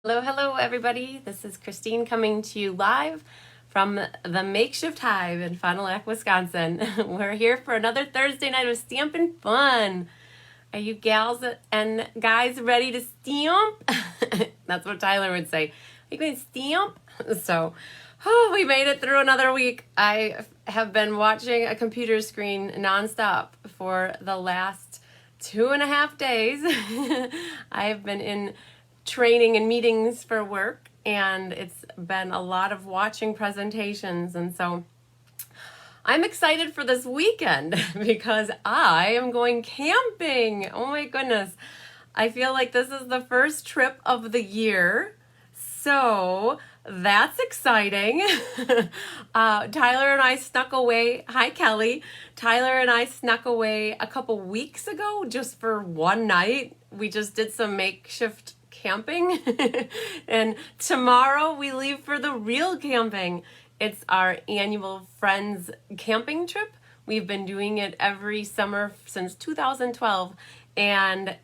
Hello, hello, everybody. This is Christine coming to you live from the Makeshift Hive in Fond du Lac, Wisconsin. We're here for another Thursday night of Stampin' Fun. Are you gals and guys ready to stamp? That's what Tyler would say. Are you going to stamp? So, we made it through another week. I have been watching a computer screen nonstop for the last 2.5 days. I've been in training and meetings for work, and it's been a lot of watching presentations, and so I'm excited for this weekend because I am going camping. Oh my goodness. I feel like this is the first trip of the year, so that's exciting. Tyler and I snuck away. Hi, Kelly. Tyler and I snuck away a couple weeks ago just for one night. We just did some makeshift camping and tomorrow we leave for the real camping. It's our annual friends camping trip. We've been doing it every summer since 2012, and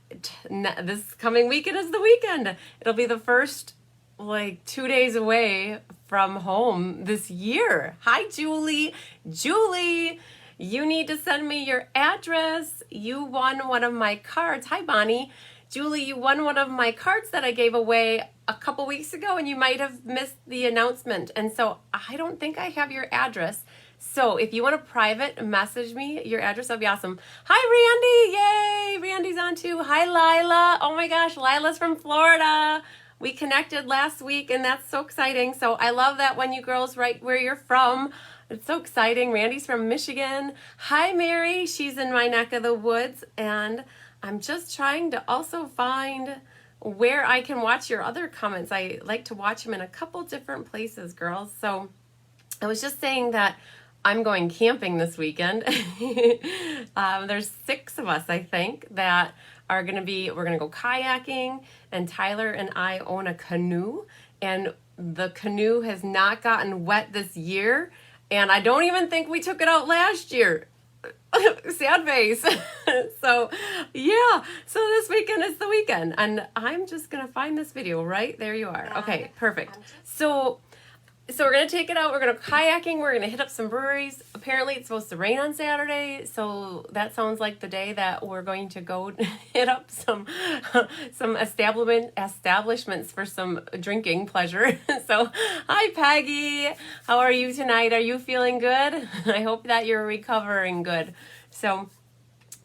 this coming weekend is the weekend. It'll be the first 2 days away from home this year. Hi, Julie. Julie, you need to send me your address. You won one of my cards. Hi, Bonnie. Julie, you won one of my cards that I gave away a couple weeks ago, and you might have missed the announcement. And so I don't think I have your address. So if you want to private message me your address, that'd be awesome. Hi, Randy. Yay, Randy's on too. Hi, Lila. Oh my gosh, Lila's from Florida. We connected last week, and that's so exciting. So I love that when you girls write where you're from. It's so exciting. Randy's from Michigan. Hi, Mary. She's in my neck of the woods, and I'm just trying to also find where I can watch your other comments. I like to watch them in a couple different places, girls. So I was just saying that I'm going camping this weekend. There's 6 of us, I think, that are we're going to go kayaking, and Tyler and I own a canoe, and the canoe has not gotten wet this year, and I don't even think we took it out last year. Sad face. So this weekend is the weekend, and I'm just gonna find this video right there. You are. Okay, perfect. So we're gonna take it out. We're gonna kayaking. We're gonna hit up some breweries. Apparently it's supposed to rain on Saturday, so that sounds like the day that we're going to go hit up some establishments for some drinking pleasure. So hi, Peggy. How are you tonight? Are you feeling good? I hope that you're recovering good. So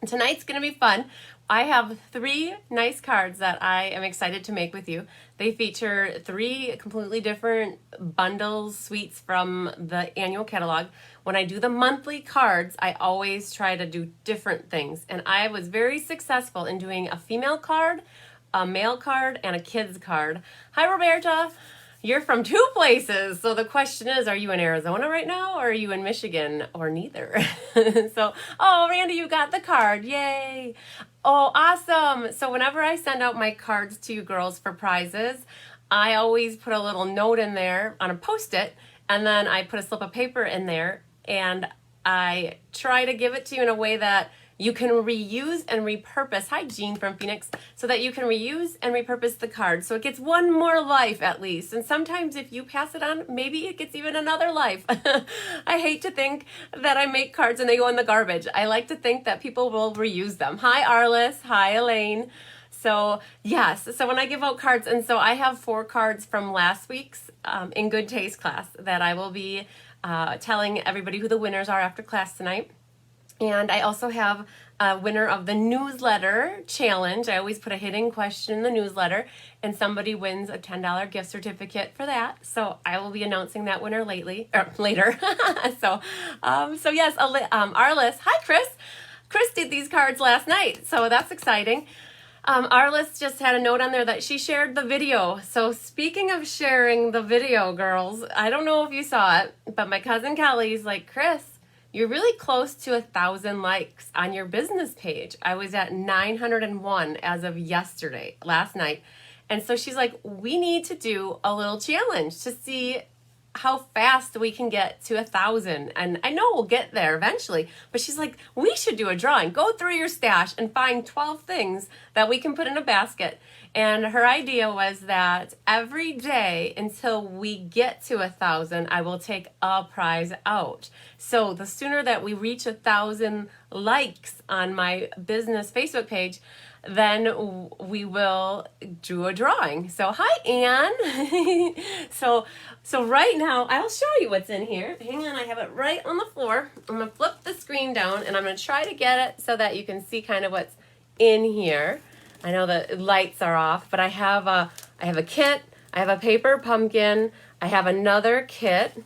tonight's gonna be fun. I have 3 nice cards that I am excited to make with you. They feature 3 completely different bundles, suites from the annual catalog. When I do the monthly cards, I always try to do different things. And I was very successful in doing a female card, a male card, and a kid's card. Hi, Roberta. You're from 2 places. So the question is, are you in Arizona right now, or are you in Michigan, or neither? So, oh, Randy, you got the card. Yay. Oh, awesome. So whenever I send out my cards to you girls for prizes, I always put a little note in there on a Post-it, and then I put a slip of paper in there, and I try to give it to you in a way that you can reuse and repurpose. Hi, Jean from Phoenix. So that you can reuse and repurpose the card. So it gets one more life at least. And sometimes if you pass it on, maybe it gets even another life. I hate to think that I make cards and they go in the garbage. I like to think that people will reuse them. Hi, Arliss. Hi, Elaine. So yes, so when I give out cards, and so I have 4 cards from last week's In Good Taste class that I will be telling everybody who the winners are after class tonight. And I also have a winner of the newsletter challenge. I always put a hidden question in the newsletter, and somebody wins a $10 gift certificate for that. So I will be announcing that winner later. So yes, Arliss. Hi, Chris. Chris did these cards last night, so that's exciting. Arliss just had a note on there that she shared the video. So speaking of sharing the video, girls, I don't know if you saw it, but my cousin Kelly's like, Chris, you're really close to 1,000 likes on your business page. I was at 901 as of last night. And so she's like, we need to do a little challenge to see how fast we can get to 1,000. And I know we'll get there eventually, but she's like, we should do a drawing. Go through your stash and find 12 things that we can put in a basket. And her idea was that every day until we get to 1,000, I will take a prize out. So the sooner that we reach 1,000 likes on my business Facebook page, then we will do a drawing. So hi, Anne. so right now I'll show you what's in here. Hang on, I have it right on the floor. I'm gonna flip the screen down and I'm gonna try to get it so that you can see kind of what's in here. I know the lights are off, but I have a kit, I have a paper pumpkin, I have another kit,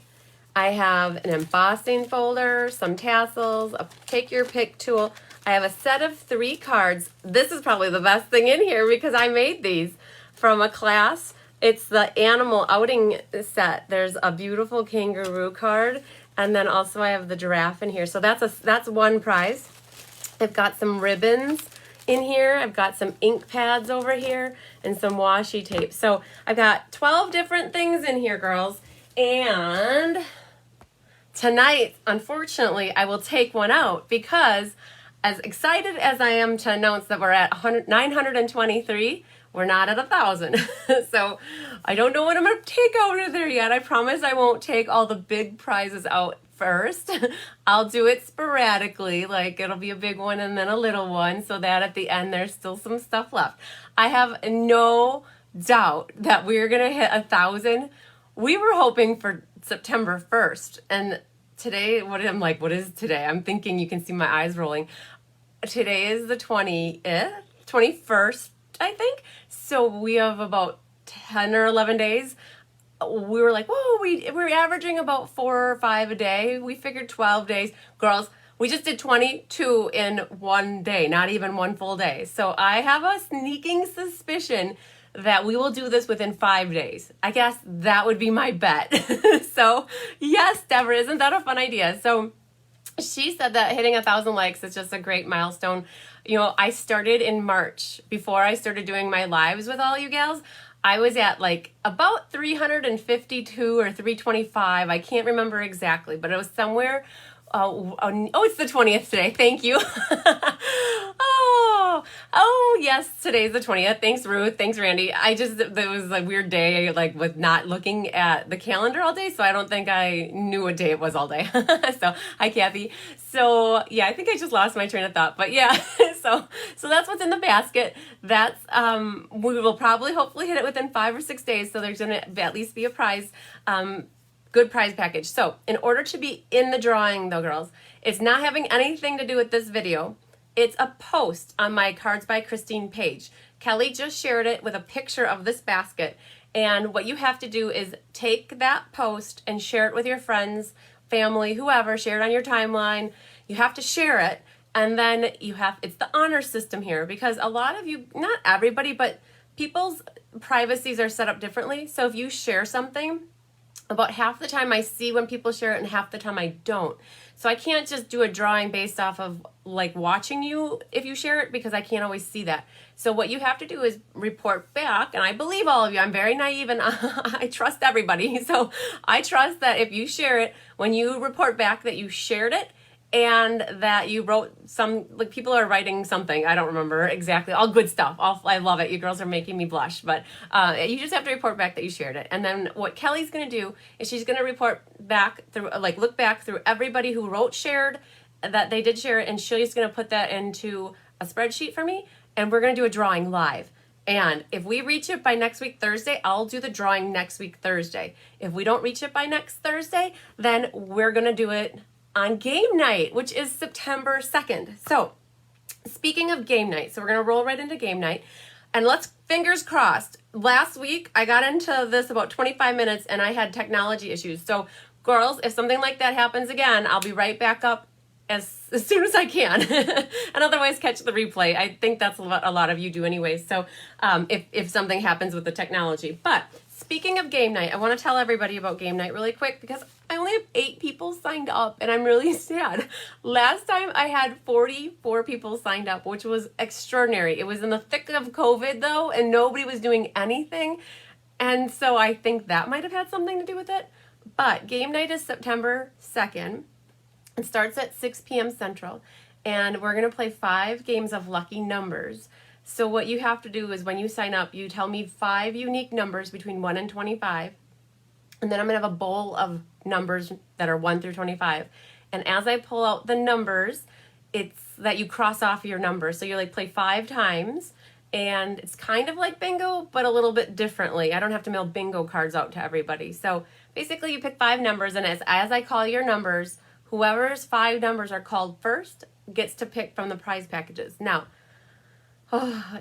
I have an embossing folder, some tassels, a take your pick tool. I have a set of 3 cards. This is probably the best thing in here because I made these from a class. It's the animal outing set. There's a beautiful kangaroo card, and then also I have the giraffe in here. So that's one prize. I've got some ribbons in here. I've got some ink pads over here and some washi tape. So I've got 12 different things in here, girls. And tonight, unfortunately, I will take one out because as excited as I am to announce that we're at 923, we're not at 1,000. So I don't know what I'm going to take out of there yet. I promise I won't take all the big prizes out first. I'll do it sporadically, like it'll be a big one and then a little one, so that at the end there's still some stuff left. I have no doubt that we're going to hit 1,000. We were hoping for September 1st, and today, what is today? I'm thinking you can see my eyes rolling. Today is the 21st, I think. So we have about 10 or 11 days. We were like, whoa, we're averaging about 4 or 5 a day. We figured 12 days. Girls, we just did 22 in one day, not even one full day. So I have a sneaking suspicion that we will do this within 5 days. I guess that would be my bet. So yes, Deborah, isn't that a fun idea? So she said that hitting 1,000 likes is just a great milestone. You know, I started in March. Before I started doing my lives with all you gals, I was at like about 352 or 325. I can't remember exactly, but it was somewhere. It's the 20th today. Thank you. Yes, today's the 20th. Thanks, Ruth. Thanks, Randy. It was a weird day, like with not looking at the calendar all day, so I don't think I knew what day it was all day. So, hi, Kathy. So, yeah, I think I just lost my train of thought, but yeah, so that's what's in the basket. That's, we will probably hopefully hit it within 5 or 6 days, so there's going to at least be a prize, good prize package. So, in order to be in the drawing, though, girls, it's not having anything to do with this video. It's a post on my Cards by Christine page. Kelly just shared it with a picture of this basket. And what you have to do is take that post and share it with your friends, family, whoever, share it on your timeline. You have to share it. And then it's the honor system here because a lot of you, not everybody, but people's privacies are set up differently. So if you share something, about half the time I see when people share it and half the time I don't. So I can't just do a drawing based off of like watching you if you share it because I can't always see that. So what you have to do is report back, and I believe all of you. I'm very naive and I trust everybody. So I trust that if you share it, when you report back that you shared it and that you wrote some, like people are writing something, I don't remember exactly, all good stuff. I love it. You girls are making me blush, but you just have to report back that you shared it. And then what Kelly's going to do is she's going to report back through, like look back through everybody who wrote shared, that they did share it, and she's going to put that into a spreadsheet for me, and we're going to do a drawing live. And if we reach it by next week, Thursday, I'll do the drawing next week, Thursday. If we don't reach it by next Thursday, then we're going to do it on game night, which is September 2nd. So speaking of game night, so we're going to roll right into game night, and let's fingers crossed. Last week, I got into this about 25 minutes and I had technology issues. So girls, if something like that happens again, I'll be right back up as soon as I can. And otherwise catch the replay. I think that's what a lot of you do anyway. So if something happens with the technology. But speaking of game night, I want to tell everybody about game night really quick because I only have 8 people signed up and I'm really sad. Last time I had 44 people signed up, which was extraordinary. It was in the thick of COVID though, and nobody was doing anything. And so I think that might have had something to do with it. But game night is September 2nd. It starts at 6 p.m. Central, and we're going to play 5 games of lucky numbers. So what you have to do is when you sign up, you tell me 5 unique numbers between 1 and 25, and then I'm going to have a bowl of numbers that are 1 through 25. And as I pull out the numbers, it's that you cross off your numbers. So you like play 5 times, and it's kind of like bingo, but a little bit differently. I don't have to mail bingo cards out to everybody. So basically you pick 5 numbers, and as I call your numbers, whoever's 5 numbers are called first gets to pick from the prize packages. Now,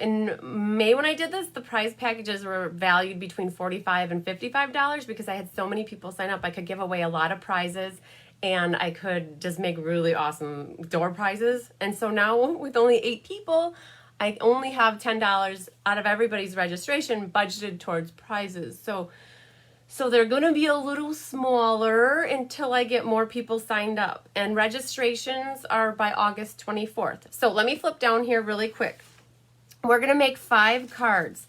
in May when I did this, the prize packages were valued between $45 and $55 because I had so many people sign up. I could give away a lot of prizes, and I could just make really awesome door prizes. And so now with only 8 people, I only have $10 out of everybody's registration budgeted towards prizes. So they're going to be a little smaller until I get more people signed up. And registrations are by August 24th. So let me flip down here really quick. We're going to make 5 cards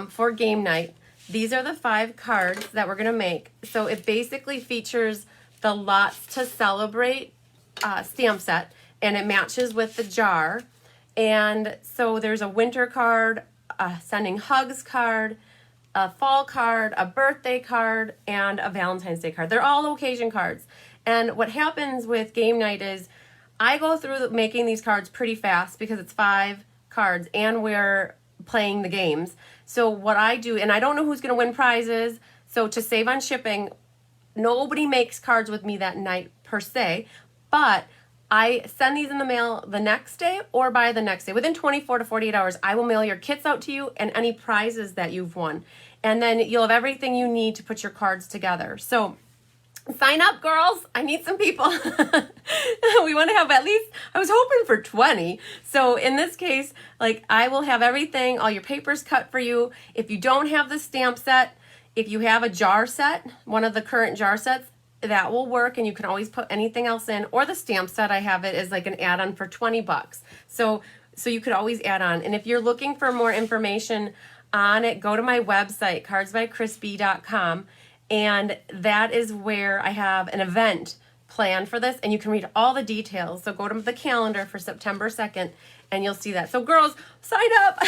for game night. These are the 5 cards that we're going to make. So it basically features the Lots to Celebrate stamp set, and it matches with the jar. And so there's a winter card, a sending hugs card, a fall card, a birthday card, and a Valentine's Day card. They're all occasion cards. And what happens with game night is I go through making these cards pretty fast because it's 5 cards and we're playing the games. So what I do, and I don't know who's going to win prizes, so to save on shipping, nobody makes cards with me that night per se, but I send these in the mail the next day or by the next day. Within 24 to 48 hours, I will mail your kits out to you and any prizes that you've won. And then you'll have everything you need to put your cards together. So sign up, girls. I need some people. We want to have at least, I was hoping for 20. So in this case, like I will have everything, all your papers cut for you. If you don't have the stamp set, if you have a jar set, one of the current jar sets, that will work, and you can always put anything else in, or the stamp set, I have it as like an add-on for $20. So you could always add on. And if you're looking for more information on it, go to my website, cardsbychrisb.com, and that is where I have an event planned for this, and you can read all the details. So go to the calendar for September 2nd, and you'll see that. So girls, sign up.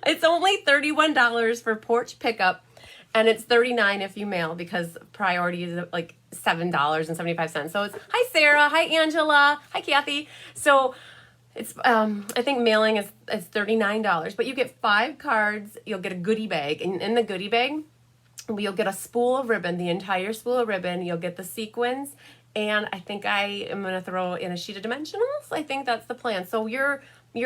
It's only $31 for porch pickup, and it's $39 if you mail because priority is like $7.75. So it's, hi Sarah, hi Angela, hi Kathy. So it's I think mailing is $39, but you get 5 cards. You'll get a goodie bag, and in the goodie bag, you'll get a spool of ribbon, the entire spool of ribbon. You'll get the sequins, and I think I am going to throw in a sheet of dimensionals. I think that's the plan. So your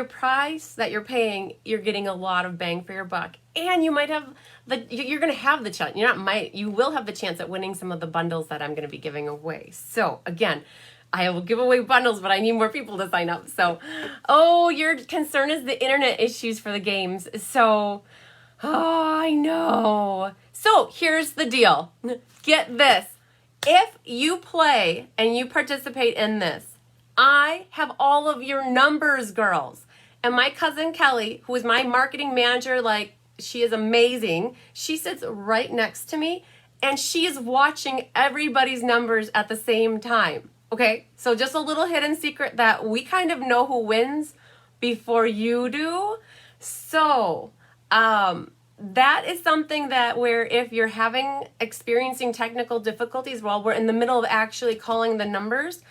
price that you're paying, you're getting a lot of bang for your buck, and you might have you're going to have the chance. You will have the chance at winning some of the bundles that I'm going to be giving away. So again, I will give away bundles, but I need more people to sign up. So, your concern is the internet issues for the games. So, I know. So here's the deal. Get this. If you play and you participate in this, I have all of your numbers, girls. And my cousin Kelly, who is my marketing manager, like she is amazing. She sits right next to me and she is watching everybody's numbers at the same time. Okay, so just a little hidden secret that we kind of know who wins before you do. So, that is something that where if you're experiencing technical difficulties while we're in the middle of actually calling the numbers,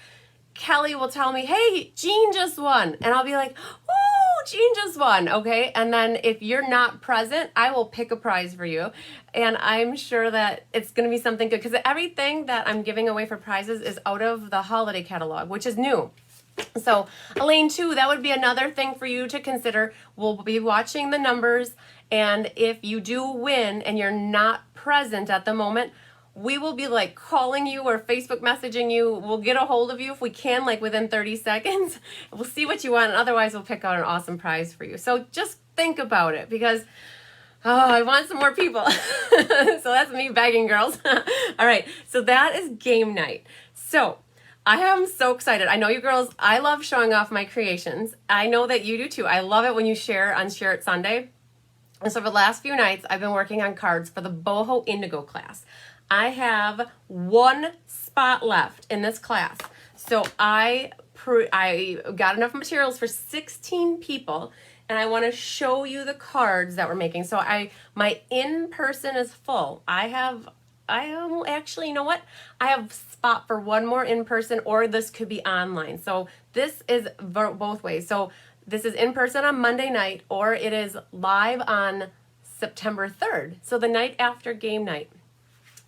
Kelly will tell me, hey, Jean just won. And I'll be like, oh, Jean just won. Okay. And then if you're not present, I will pick a prize for you. And I'm sure that it's going to be something good because everything that I'm giving away for prizes is out of the holiday catalog, which is new. So Elaine, too, that would be another thing for you to consider. We'll be watching the numbers. And if you do win and you're not present at the moment, we will be like calling you or Facebook messaging you. We'll get a hold of you if we can, like within 30 seconds. We'll see what you want. And otherwise, we'll pick out an awesome prize for you. So just think about it because, I want some more people. So that's me begging, girls. All right. So that is game night. So I am so excited. I know you girls, I love showing off my creations. I know that you do too. I love it when you share on Share It Sunday. And so for the last few nights, I've been working on cards for the Boho Indigo class. I have one spot left in this class. So I got enough materials for 16 people, and I want to show you the cards that we're making. So my in-person is full. Actually, you know what? I have spot for one more in-person, or this could be online. So this is both ways. So this is in-person on Monday night, or it is live on September 3rd. So the night after game night.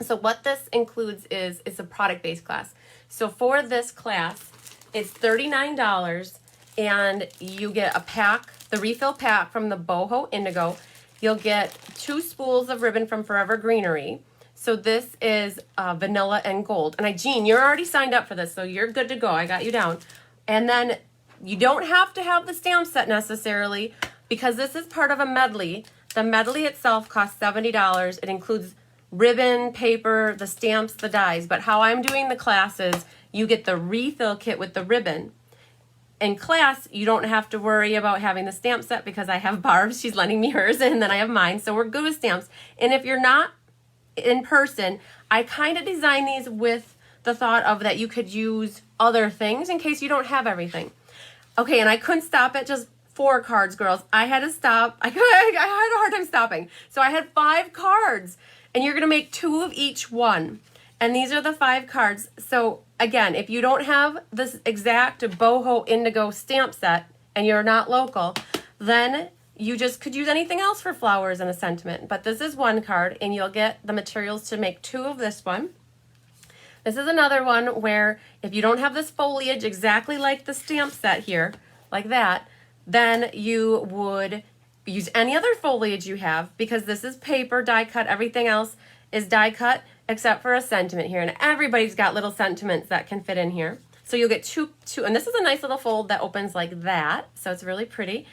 So what this includes is it's a product-based class. So for this class, it's $39, and you get a pack, the refill pack from the Boho Indigo. You'll get 2 spools of ribbon from Forever Greenery. So this is vanilla and gold. And Jean, you're already signed up for this, so you're good to go. I got you down. And then you don't have to have the stamp set necessarily, because this is part of a medley. The medley itself costs $70. It includes ribbon, paper, the stamps, the dies. But how I'm doing the class is you get the refill kit with the ribbon. In class, you don't have to worry about having the stamp set because I have Barb's. She's lending me hers, and then I have mine. So we're good with stamps. And if you're not in person, I kind of designed these with the thought of that you could use other things in case you don't have everything. Okay, and I couldn't stop at just 4 cards, girls. I had to stop. I had a hard time stopping. So I had 5 cards, and you're going to make 2 of each one. And these are the 5 cards. So again, if you don't have this exact Boho Indigo stamp set and you're not local, then you just could use anything else for flowers and a sentiment. But this is 1 card, and you'll get the materials to make 2 of this one. This is another one where if you don't have this foliage exactly like the stamp set here, like that, then you would use any other foliage you have, because this is paper, die cut. Everything else is die cut except for a sentiment here. And everybody's got little sentiments that can fit in here. So you'll get two, and this is a nice little fold that opens like that. So it's really pretty.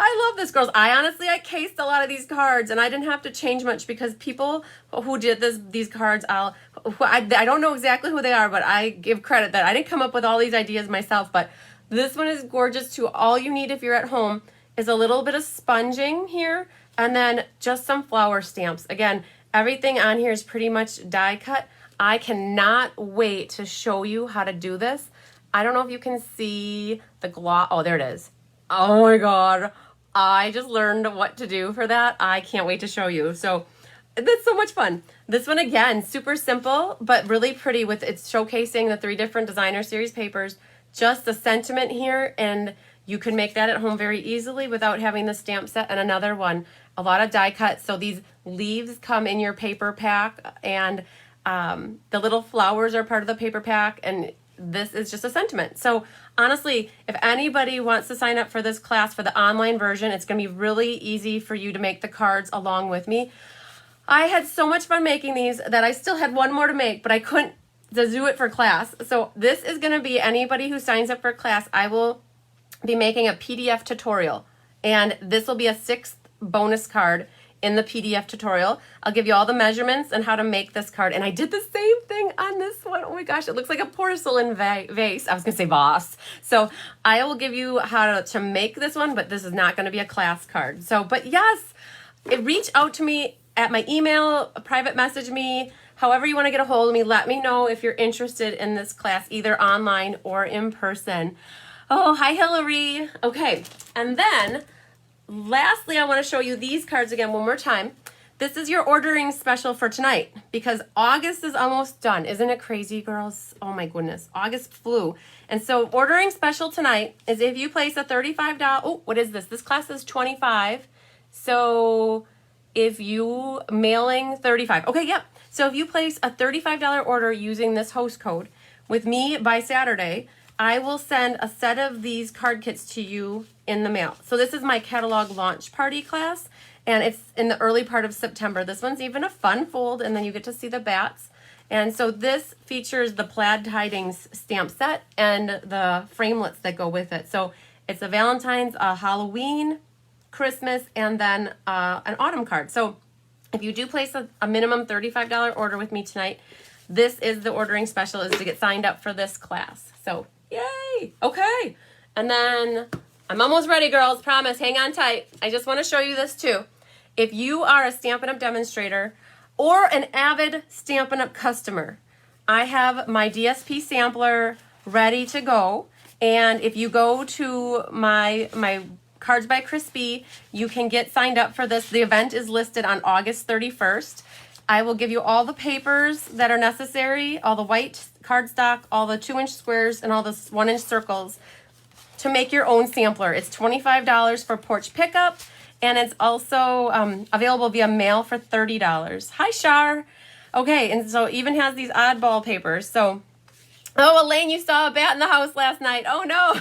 I love this, girls. I cased a lot of these cards, and I didn't have to change much because people who did these cards, I don't know exactly who they are, but I give credit that I didn't come up with all these ideas myself. But this one is gorgeous too. All you need if you're at home is a little bit of sponging here, and then just some flower stamps. Again, everything on here is pretty much die cut. I cannot wait to show you how to do this. I don't know if you can see the gloss. Oh, there it is. Oh my God. I just learned what to do for that. I can't wait to show you. So that's so much fun. This one, again, super simple, but really pretty with it's showcasing the 3 different designer series papers, just a sentiment here, and you can make that at home very easily without having the stamp set. And another one, a lot of die cuts. So these leaves come in your paper pack, and the little flowers are part of the paper pack, and this is just a sentiment. So honestly, if anybody wants to sign up for this class for the online version, it's going to be really easy for you to make the cards along with me. I had so much fun making these that I still had 1 more to make, but I couldn't do it for class. So this is going to be anybody who signs up for class. I will be making a PDF tutorial, and this will be a 6th bonus card in the PDF tutorial. I'll give you all the measurements and how to make this card. And I did the same thing on this one. Oh my gosh, it looks like a porcelain vase. I was gonna say vase. So I will give you how to make this one, but this is not gonna be a class card. So, but yes, reach out to me at my email, private message me, however you wanna get a hold of me. Let me know if you're interested in this class, either online or in person. Oh, hi Hillary. Okay, and then lastly, I want to show you these cards again one more time. This is your ordering special for tonight because August is almost done. Isn't it crazy, girls? Oh my goodness. August flew. And so ordering special tonight is if you place a $35, oh, what is this? This class is $25. So if you mailing 35. Okay, yep. So if you place a $35 order using this host code with me by Saturday, I will send a set of these card kits to you in the mail. So this is my catalog launch party class, and it's in the early part of September. This one's even a fun fold, and then you get to see the bats. And so this features the Plaid Tidings stamp set and the framelits that go with it. So it's a Valentine's, a Halloween, Christmas, and then an autumn card. So if you do place a minimum $35 order with me tonight, this is the ordering special, is to get signed up for this class. So yay! Okay. And then I'm almost ready, girls. Promise. Hang on tight. I just want to show you this too. If you are a Stampin' Up! Demonstrator, or an avid Stampin' Up! Customer, I have my DSP sampler ready to go. And if you go to my Cards by Crispy, you can get signed up for this. The event is listed on August 31st. I will give you all the papers that are necessary, all the white cardstock, all the 2-inch squares, and all the 1-inch circles to make your own sampler. It's $25 for porch pickup, and it's also available via mail for $30. Hi, Shar. Okay, and so it even has these oddball papers. So, oh, Elaine, you saw a bat in the house last night. Oh, no.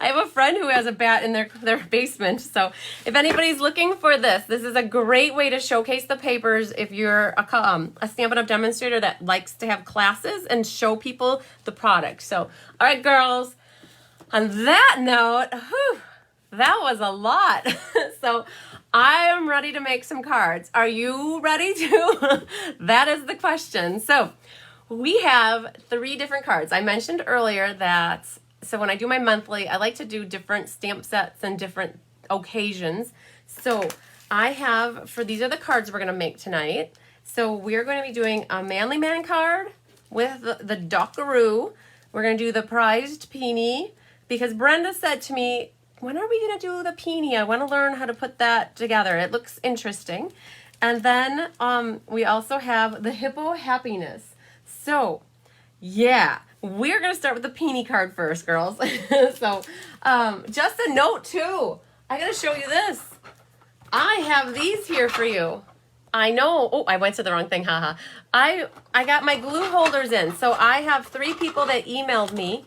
I have a friend who has a bat in their basement. So if anybody's looking for this is a great way to showcase the papers if you're a Stampin' Up! Demonstrator that likes to have classes and show people the product. So, all right, girls. On that note, whew, that was a lot. So I am ready to make some cards. Are you ready to? That is the question. So we have 3 different cards. I mentioned earlier that, so when I do my monthly, I like to do different stamp sets and different occasions. So I have, these are the cards we're going to make tonight. So we're going to be doing a Manly Man card with the Dockaroo. We're going to do the Prized Peony, because Brenda said to me, when are we going to do the peony? I want to learn how to put that together. It looks interesting. And then we also have the Hippo Happiness. So, yeah, we're going to start with the peony card first, girls. So, just a note, too. I got to show you this. I have these here for you. I know. Oh, I went to the wrong thing. Haha. I got my glue holders in. So, I have 3 people that emailed me.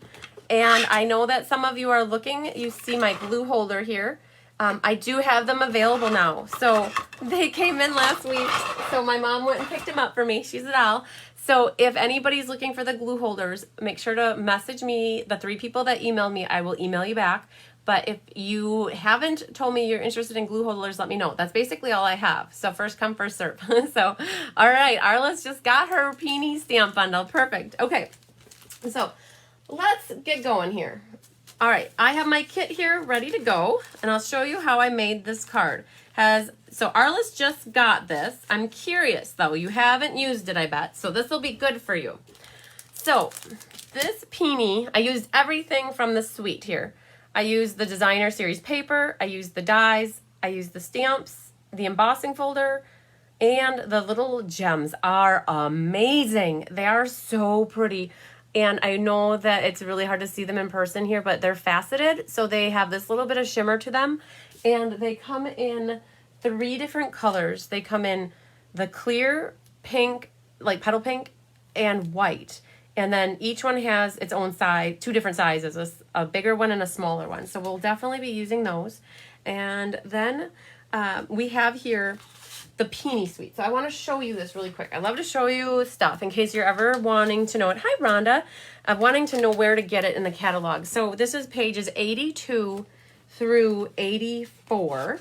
And I know that some of you are looking. You see my glue holder here. I do have them available now. So they came in last week. So my mom went and picked them up for me. She's a doll. So if anybody's looking for the glue holders, make sure to message me. The 3 people that emailed me, I will email you back. But if you haven't told me you're interested in glue holders, let me know. That's basically all I have. So first come, first serve. So, all right. Arliss just got her peony stamp bundle. Perfect. Okay. So let's get going here. All right, I have my kit here ready to go, and I'll show you how I made this card. So Arliss just got this. I'm curious, though. You haven't used it, I bet, so this will be good for you. So this peony, I used everything from the suite here. I used the designer series paper, I used the dies, I used the stamps, the embossing folder, and the little gems are amazing. They are so pretty. And I know that it's really hard to see them in person here, but they're faceted, so they have this little bit of shimmer to them. And they come in 3 different colors. They come in the clear, pink, like petal pink, and white. And then each one has its own size, 2 different sizes, a bigger one and a smaller one. So we'll definitely be using those. And then we have here the Peony Suite. So I want to show you this really quick. I love to show you stuff in case you're ever wanting to know it. Hi, Rhonda. Wanting to know where to get it in the catalog. So this is pages 82 through 84.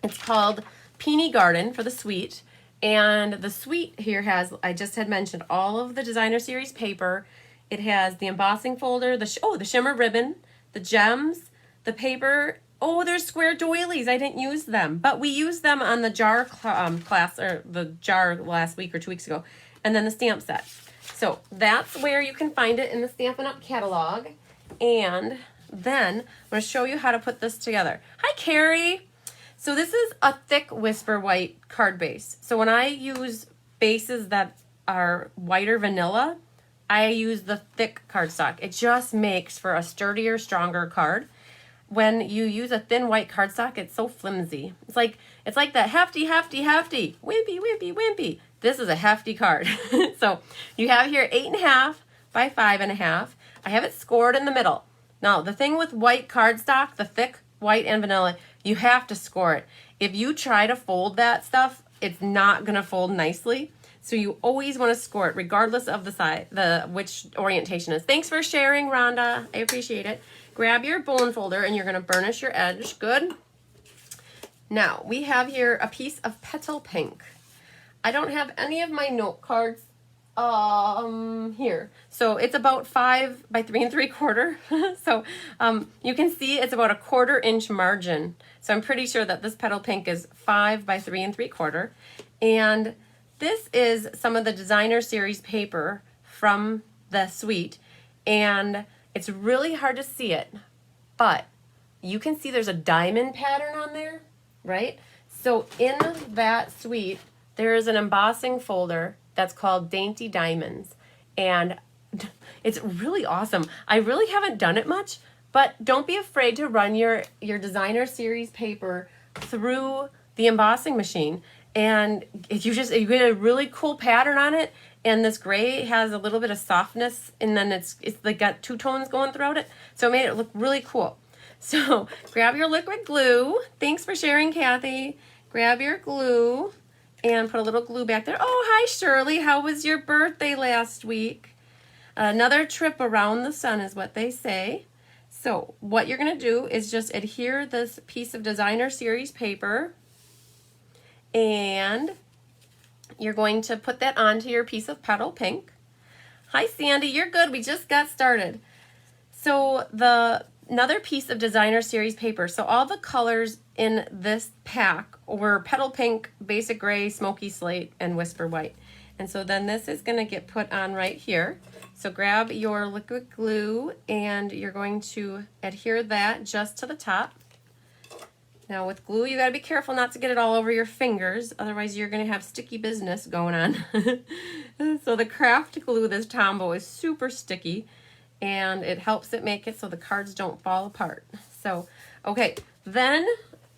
It's called Peony Garden for the suite. And the suite here has, I just had mentioned, all of the designer series paper. It has the embossing folder, the shimmer ribbon, the gems, the paper. Oh, there's square doilies. I didn't use them, but we used them on the jar class, or the jar last week or 2 weeks ago, and then the stamp set. So that's where you can find it in the Stampin' Up! Catalog. And then I'm going to show you how to put this together. Hi, Carrie. So this is a thick Whisper White card base. So when I use bases that are whiter vanilla, I use the thick cardstock. It just makes for a sturdier, stronger card. When you use a thin white cardstock, it's so flimsy. It's like that hefty, wimpy, wimpy. This is a hefty card. So you have here 8.5 by 5.5. I have it scored in the middle. Now, the thing with white cardstock, the thick white and vanilla, you have to score it. If you try to fold that stuff, it's not going to fold nicely. So you always want to score it regardless of the size, which orientation is. Thanks for sharing, Rhonda. I appreciate it. Grab your bone folder and you're going to burnish your edge. Good. Now, we have here a piece of petal pink. I don't have any of my note cards here. So it's about 5 by 3 3/4. So you can see it's about a 1/4 inch margin. So I'm pretty sure that this petal pink is 5 by 3 3/4. And this is some of the designer series paper from the suite, and it's really hard to see it, but you can see there's a diamond pattern on there, right? So in that suite, there is an embossing folder that's called Dainty Diamonds, and it's really awesome. I really haven't done it much, but don't be afraid to run your designer series paper through the embossing machine. And if you get a really cool pattern on it, and this gray has a little bit of softness, and then it's like got two tones going throughout it, so it made it look really cool. So grab your liquid glue. Thanks for sharing, Kathy. Grab your glue and put a little glue back there. Oh, hi, Shirley. How was your birthday last week? Another trip around the sun is what they say. So what you're going to do is just adhere this piece of designer series paper, and you're going to put that onto your piece of petal pink. Hi, Sandy. You're good. We just got started. So another piece of designer series paper. So all the colors in this pack were petal pink, basic gray, smoky slate, and whisper white. And so then this is going to get put on right here. So grab your liquid glue, and you're going to adhere that just to the top. Now with glue, you got to be careful not to get it all over your fingers, otherwise you're going to have sticky business going on. So the craft glue, this Tombow, is super sticky, and it helps it make it so the cards don't fall apart. So, okay, then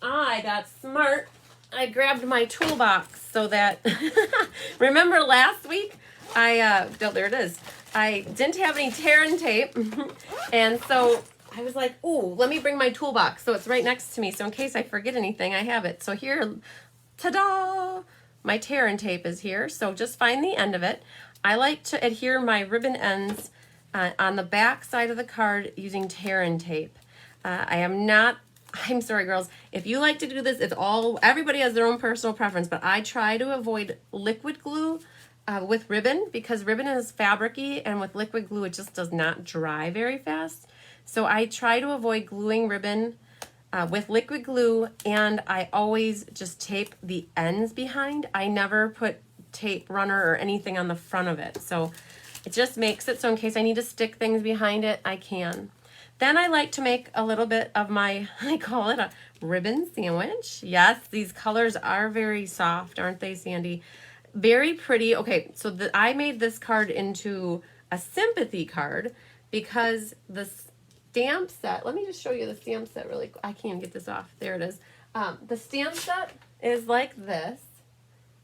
I got smart. I grabbed my toolbox so that, remember last week, oh, there it is. I didn't have any tear and tape, and so I was like, oh, let me bring my toolbox. So it's right next to me, so in case I forget anything, I have it. So here, ta-da! My tear and tape is here, so just find the end of it. I like to adhere my ribbon ends on the back side of the card using tear and tape. I'm sorry, girls. If you like to do this, everybody has their own personal preference, but I try to avoid liquid glue with ribbon, because ribbon is fabricy, and with liquid glue, it just does not dry very fast. So I try to avoid gluing ribbon with liquid glue, and I always just tape the ends behind. I never put tape runner or anything on the front of it. So it just makes it so in case I need to stick things behind it, I can. Then I like to make a little bit of I call it a ribbon sandwich. Yes, these colors are very soft, aren't they, Sandy? Very pretty. Okay, so I made this card into a sympathy card because the stamp set, let me just show you the stamp set really quick. I can't get this off. There it is. The stamp set is like this,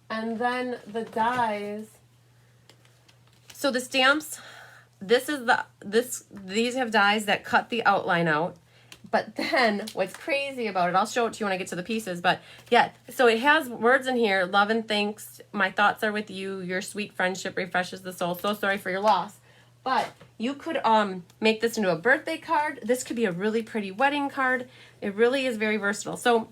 and then the dies. So the stamps, these have dies that cut the outline out. But then what's crazy about it, I'll show it to you when I get to the pieces, but yeah, so it has words in here: love and thanks, my thoughts are with you, your sweet friendship refreshes the soul, so sorry for your loss. But you could make this into a birthday card. This could be a really pretty wedding card. It really is very versatile. So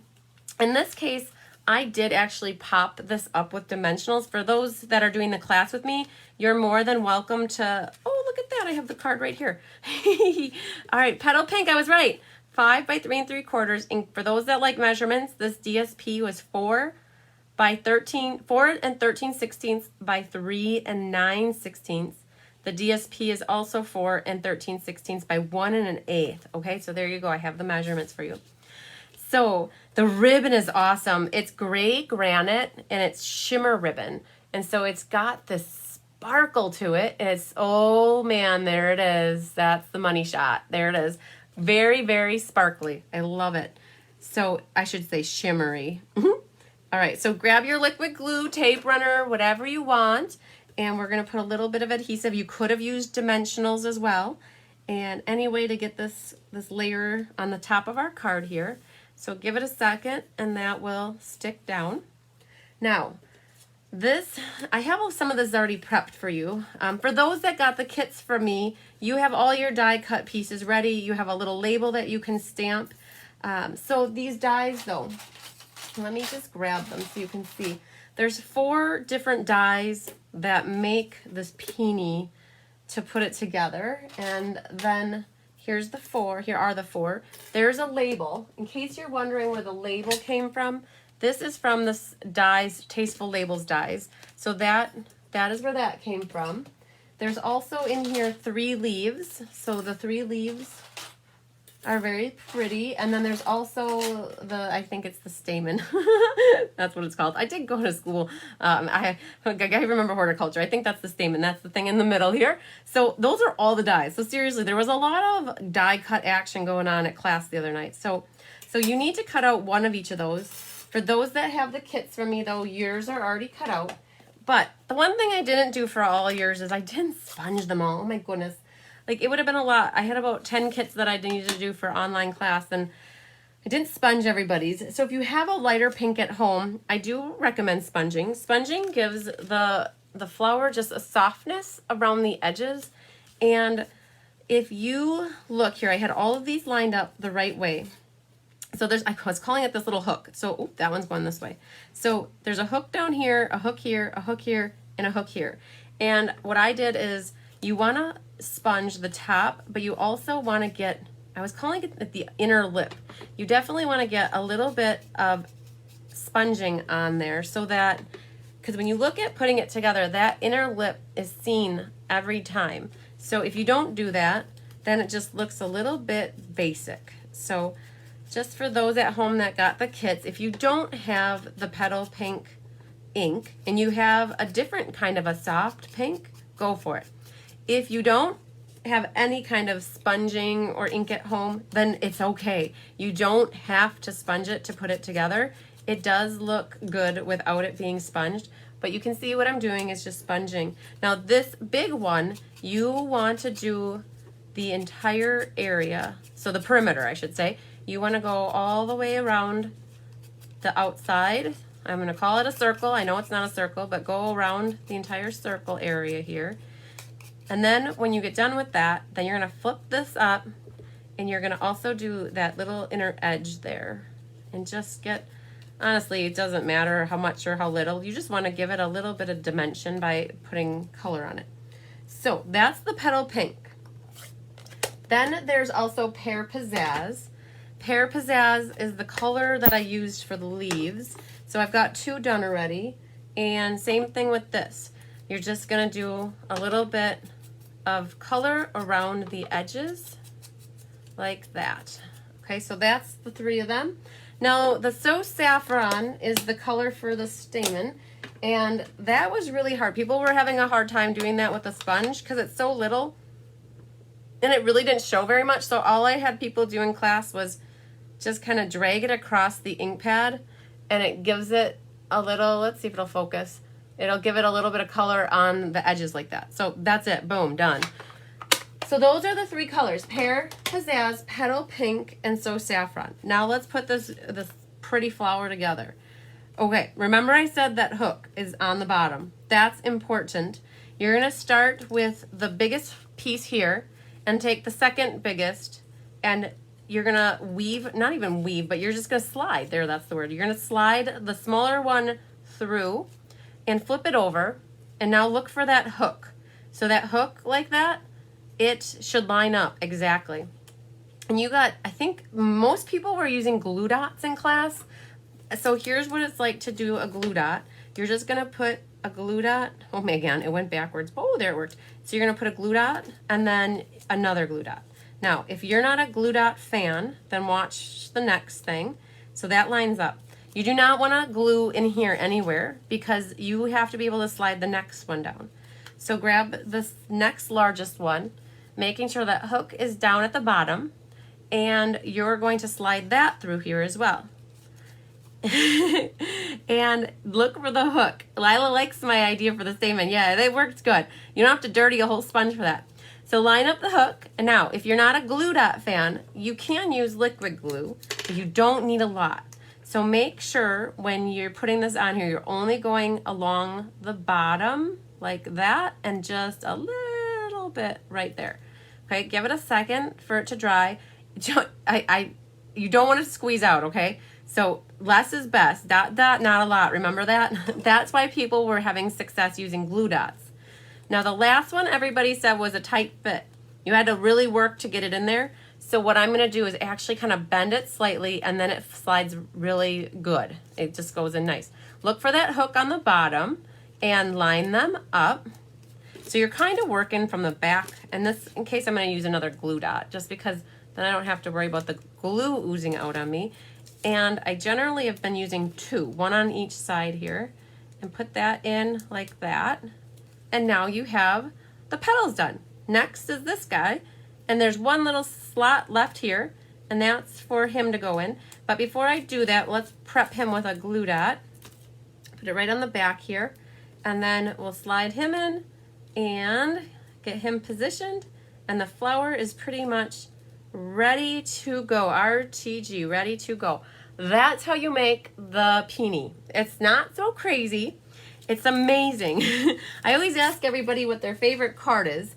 in this case, I did actually pop this up with dimensionals. For those that are doing the class with me, you're more than welcome to, oh, look at that, I have the card right here. All right, petal pink, I was right. 5 by 3 3/4. And for those that like measurements, this DSP was 4 and 13/16 by 3 and 9/16. The DSP is also 4 and 13/16 by 1 and 1/8. Okay, so there you go. I have the measurements for you. So the ribbon is awesome. It's gray granite and it's shimmer ribbon. And so it's got this sparkle to it. It's, oh man, there it is. That's the money shot. There it is. Very, very sparkly. I love it. So I should say shimmery. All right, so grab your liquid glue, tape runner, whatever you want. And we're going to put a little bit of adhesive. You could have used dimensionals as well. And any way to get this layer on the top of our card here. So give it a second and that will stick down. Now, I have some of this already prepped for you. For those that got the kits from me, you have all your die cut pieces ready. You have a little label that you can stamp. So these dies though, let me just grab them so you can see. There's 4 different dies that make this peony to put it together. And then here are the 4. There's a label. In case you're wondering where the label came from, This is from this dies, Tasteful Labels dies. So that is where that came from. There's also in here 3 leaves. So the 3 leaves are very pretty. And then there's also I think it's the stamen. That's what it's called. I did go to school. I remember horticulture. I think that's the stamen. That's the thing in the middle here. So those are all the dies. So seriously, there was a lot of die cut action going on at class the other night. So you need to cut out one of each of those. For those that have the kits from me though, yours are already cut out. But the one thing I didn't do for all yours is I didn't sponge them all. Oh my goodness. Like, it would have been a lot. I had about 10 kits that I needed to do for online class, and I didn't sponge everybody's. So if you have a lighter pink at home, I do recommend sponging. Sponging gives the flower just a softness around the edges. And if you look here, I had all of these lined up the right way. So I was calling it this little hook. So that one's going this way. So there's a hook down here, a hook here, a hook here, and a hook here. And what I did is, you want to sponge the top, but you also want to get, I was calling it the inner lip. You definitely want to get a little bit of sponging on there so that, because when you look at putting it together, that inner lip is seen every time. So if you don't do that, then it just looks a little bit basic. So just for those at home that got the kits, if you don't have the Petal Pink ink and you have a different kind of a soft pink, go for it. If you don't have any kind of sponging or ink at home, then it's okay. You don't have to sponge it to put it together. It does look good without it being sponged, but you can see what I'm doing is just sponging. Now this big one, you want to do the entire area, so the perimeter I should say. You want to go all the way around the outside. I'm going to call it a circle. I know it's not a circle, but go around the entire circle area here. And then when you get done with that, then you're going to flip this up and you're going to also do that little inner edge there. And just get, honestly, it doesn't matter how much or how little. You just want to give it a little bit of dimension by putting color on it. So that's the Petal Pink. Then there's also Pear Pizzazz. Pear Pizzazz is the color that I used for the leaves. So I've got 2 done already. And same thing with this. You're just going to do a little bit of color around the edges like that. Okay, so that's the 3 of them. Now the So Saffron is the color for the stamen, and that was really hard. People were having a hard time doing that with a sponge because it's so little and it really didn't show very much. So all I had people do in class was just kind of drag it across the ink pad, and it gives it a little, let's see if it'll focus. It'll give it a little bit of color on the edges like that. So that's it. Boom, done. So those are the 3 colors: Pear Pizzazz, Petal Pink, and So Saffron. Now let's put this pretty flower together. Okay, remember I said that hook is on the bottom. That's important. You're going to start with the biggest piece here and take the second biggest, and you're going to weave, not even weave, but you're just going to slide. There, that's the word. You're going to slide the smaller one through and flip it over, and now look for that hook. So that hook like that, it should line up exactly. And you got, I think most people were using glue dots in class. So here's what it's like to do a glue dot. You're just gonna put a glue dot, oh my God, it went backwards. Oh, there it worked. So you're gonna put a glue dot and then another glue dot. Now, if you're not a glue dot fan, then watch the next thing. So that lines up. You do not want to glue in here anywhere because you have to be able to slide the next one down. So grab this next largest one, making sure that hook is down at the bottom, and you're going to slide that through here as well. And look for the hook. Lila likes my idea for the stamen. Yeah, that works good. You don't have to dirty a whole sponge for that. So line up the hook. And now, if you're not a glue dot fan, you can use liquid glue, but you don't need a lot. So make sure when you're putting this on here, you're only going along the bottom like that and just a little bit right there. Okay, give it a second for it to dry. You don't want to squeeze out, okay? So less is best. Dot, dot, not a lot. Remember that? That's why people were having success using glue dots. Now the last one everybody said was a tight fit. You had to really work to get it in there. So what I'm gonna do is actually kind of bend it slightly, and then it slides really good. It just goes in nice. Look for that hook on the bottom and line them up. So you're kind of working from the back, and this, in case I'm gonna use another glue dot, just because then I don't have to worry about the glue oozing out on me. And I generally have been using two, one on each side here, and put that in like that. And now you have the petals done. Next is this guy, and there's one little slot left here, and that's for him to go in. But before I do that, let's prep him with a glue dot. Put it right on the back here, and then we'll slide him in and get him positioned, and the flower is pretty much ready to go. RTG, ready to go. That's how you make the peony. It's not so crazy. It's amazing. I always ask everybody what their favorite card is.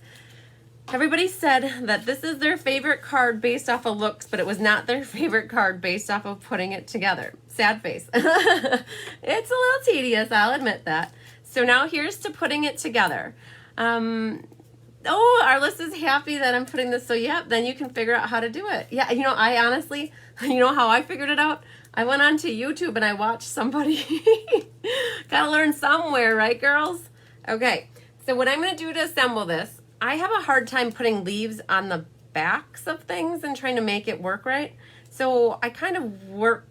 Everybody said that this is their favorite card based off of looks, but it was not their favorite card based off of putting it together. Sad face. It's a little tedious, I'll admit that. So now here's to putting it together. Oh, our list is happy that I'm putting this, so yep, then you can figure out how to do it. Yeah, you know, I honestly, you know how I figured it out? I went onto YouTube and I watched somebody. Gotta learn somewhere, right, girls? Okay, so what I'm gonna do to assemble this, I have a hard time putting leaves on the backs of things and trying to make it work right. So I kind of work,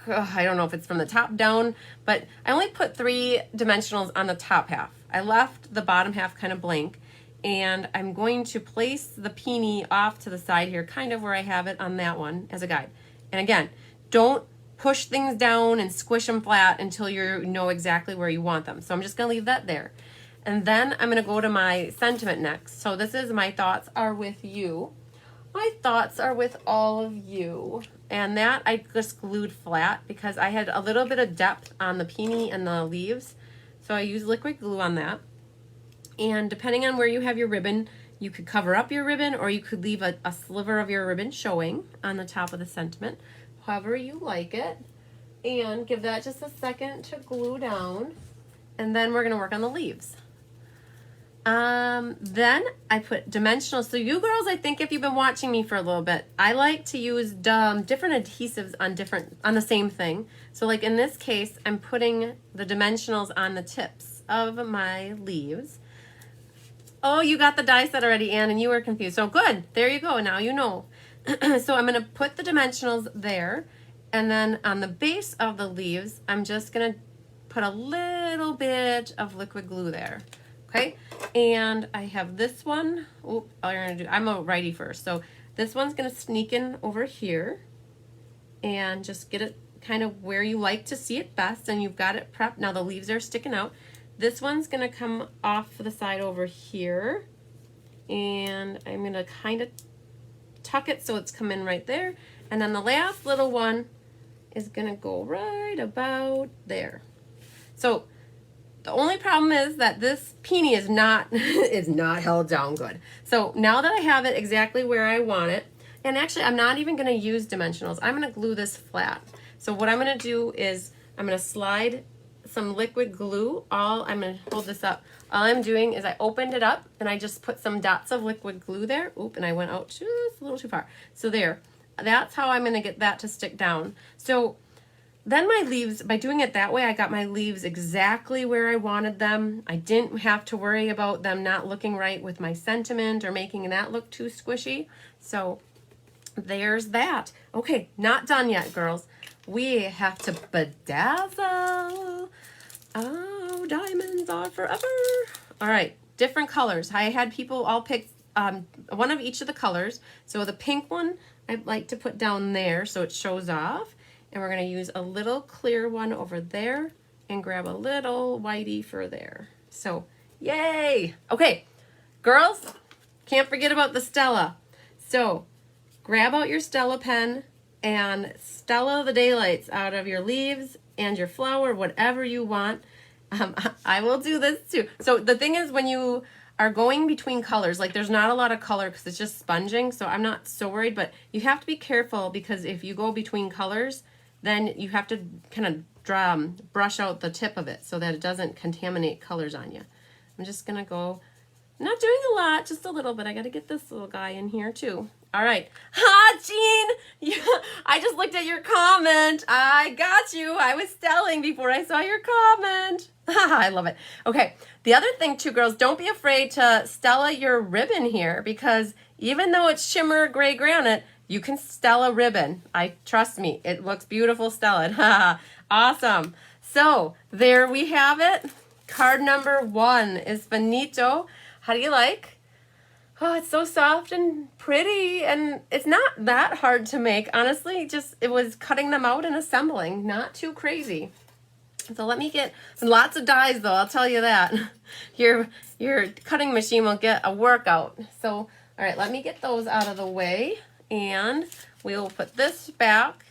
I don't know if it's from the top down, but I only put 3 dimensionals on the top half. I left the bottom half kind of blank, and I'm going to place the peony off to the side here, kind of where I have it on that one as a guide. And again, don't push things down and squish them flat until you know exactly where you want them. So I'm just gonna leave that there. And then I'm gonna go to my sentiment next. So this is my thoughts are with you. My thoughts are with all of you. And that I just glued flat because I had a little bit of depth on the peony and the leaves. So I used liquid glue on that. And depending on where you have your ribbon, you could cover up your ribbon, or you could leave a sliver of your ribbon showing on the top of the sentiment, however you like it. And give that just a second to glue down. And then we're gonna work on the leaves. Then I put dimensional. So you girls, I think if you've been watching me for a little bit, I like to use different adhesives on the same thing. So like in this case, I'm putting the dimensionals on the tips of my leaves. Oh, you got the die set already, Anne, and you were confused. So good, there you go, now you know. So I'm gonna put the dimensionals there, and then on the base of the leaves, I'm just gonna put a little bit of liquid glue there. Okay, and I have this one. Oh, I'm a righty first. So this one's gonna sneak in over here and just get it kind of where you like to see it best, and you've got it prepped. Now the leaves are sticking out. This one's gonna come off the side over here, and I'm gonna kind of tuck it so it's coming right there. And then the last little one is gonna go right about there. So the only problem is that this peony is not held down good. So now that I have it exactly where I want it, and actually I'm not even gonna use dimensionals, I'm gonna glue this flat. So what I'm gonna do is I'm gonna slide some liquid glue. I'm gonna hold this up. All I'm doing is I opened it up and I just put some dots of liquid glue there. Oop, and I went out just a little too far. So there, that's how I'm gonna get that to stick down. So then my leaves, by doing it that way, I got my leaves exactly where I wanted them. I didn't have to worry about them not looking right with my sentiment or making that look too squishy. So there's that. Okay, not done yet, girls. We have to bedazzle. Oh, diamonds are forever. All right, different colors. I had people all pick one of each of the colors. So the pink one, I'd like to put down there so it shows off. And we're gonna use a little clear one over there and grab a little whitey for there. So, yay! Okay, girls, can't forget about the Stella. So, grab out your Stella pen and Stella the daylights out of your leaves and your flower, whatever you want. I will do this too. So the thing is, when you are going between colors, like there's not a lot of color because it's just sponging, so I'm not so worried, but you have to be careful because if you go between colors, then you have to kind of brush out the tip of it so that it doesn't contaminate colors on you. I'm just gonna go, not doing a lot, just a little bit. I gotta get this little guy in here too. All right. Jean, I just looked at your comment. I got you. I was stelling before I saw your comment. I love it. Okay. The other thing too, girls, don't be afraid to Stella your ribbon here, because even though it's shimmer gray granite, you can Stella ribbon. Trust me, it looks beautiful Stella. Awesome. So there we have it. Card number 1 is finito. How do you like? Oh, it's so soft and pretty, and it's not that hard to make. Honestly, it was cutting them out and assembling. Not too crazy. So let me get lots of dies though, I'll tell you that. Your cutting machine will get a workout. So, all right, let me get those out of the way, and we will put this back.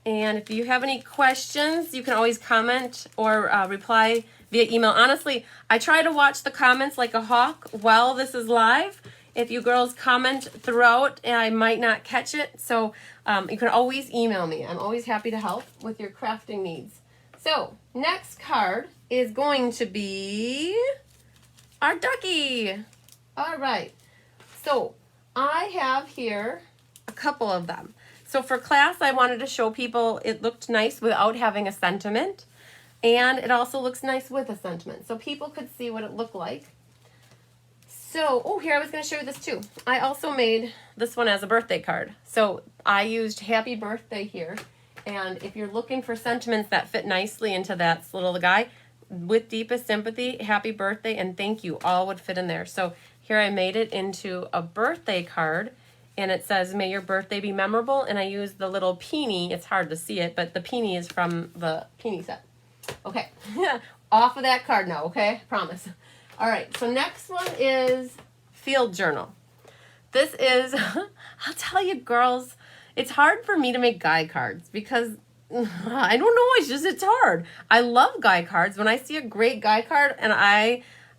And if you have any questions, you can always comment or reply via email. Honestly, I try to watch the comments like a hawk while this is live. If you girls comment throughout, I might not catch it. So you can always email me. I'm always happy to help with your crafting needs. So next card is going to be our ducky. All right. So I have here a couple of them. So for class, I wanted to show people it looked nice without having a sentiment. And it also looks nice with a sentiment. So people could see what it looked like. So, oh, here, I was going to show you this too. I also made this one as a birthday card. So I used happy birthday here. And if you're looking for sentiments that fit nicely into that little guy, with deepest sympathy, happy birthday, and thank you, all would fit in there. So here I made it into a birthday card. And it says, may your birthday be memorable. And I used the little peony. It's hard to see it, but the peony is from the peony set. Okay, off of that card now, okay? Promise. All right, so next one is field journal. This is, I'll tell you girls, it's hard for me to make guy cards because I don't know, it's hard. I love guy cards. When I see a great guy card and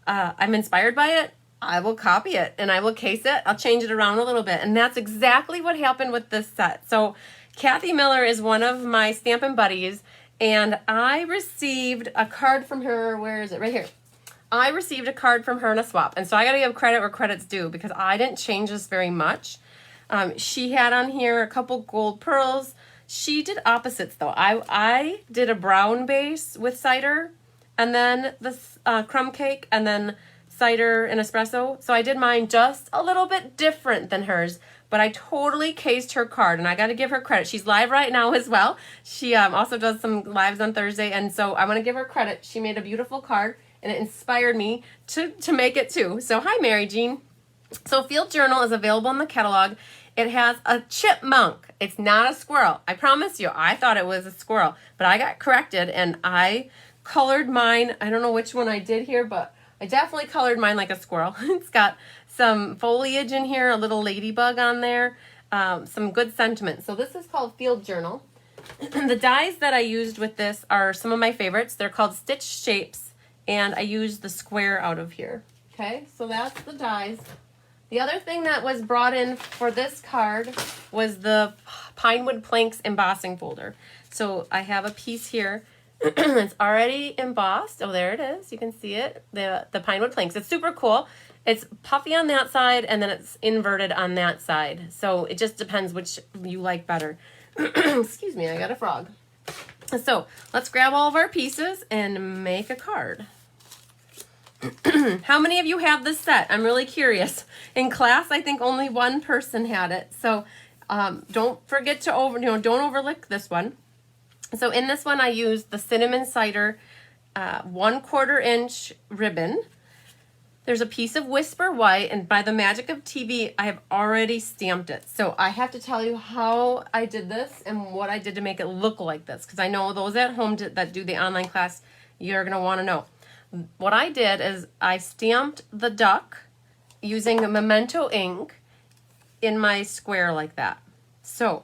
I'm inspired by it, I will copy it and I will case it. I'll change it around a little bit. And that's exactly what happened with this set. So Kathy Miller is one of my Stampin' buddies, and I received a card from her. Where is it? Right here. I received a card from her in a swap. And so I got to give credit where credit's due because I didn't change this very much. She had on here a couple gold pearls. She did opposites though. I did a brown base with cider and then the crumb cake and then cider and espresso. So I did mine just a little bit different than hers, but I totally cased her card, and I got to give her credit. She's live right now as well. She also does some lives on Thursday, and so I want to give her credit. She made a beautiful card, and it inspired me to make it too. So hi, Mary Jean. So Field Journal is available in the catalog. It has a chipmunk. It's not a squirrel. I promise you, I thought it was a squirrel, but I got corrected, and I colored mine. I don't know which one I did here, but I definitely colored mine like a squirrel. It's got some foliage in here, a little ladybug on there, some good sentiment. So this is called Field Journal. The dies that I used with this are some of my favorites. They're called Stitch Shapes, and I used the square out of here. Okay, so that's the dies. The other thing that was brought in for this card was the Pinewood Planks embossing folder. So I have a piece here. It's already embossed. Oh, there it is. You can see it. The Pinewood Planks. It's super cool. It's puffy on that side, and then it's inverted on that side. So it just depends which you like better. Excuse me, I got a frog. So let's grab all of our pieces and make a card. How many of you have this set? I'm really curious. In class, I think only one person had it. So don't forget to don't overlook this one. So in this one, I used the Cinnamon Cider 1/4 inch ribbon. There's a piece of Whisper White, and by the magic of TV, I have already stamped it. So I have to tell you how I did this and what I did to make it look like this, because I know those at home that do the online class, you're going to want to know. What I did is I stamped the duck using a Memento ink in my square like that. So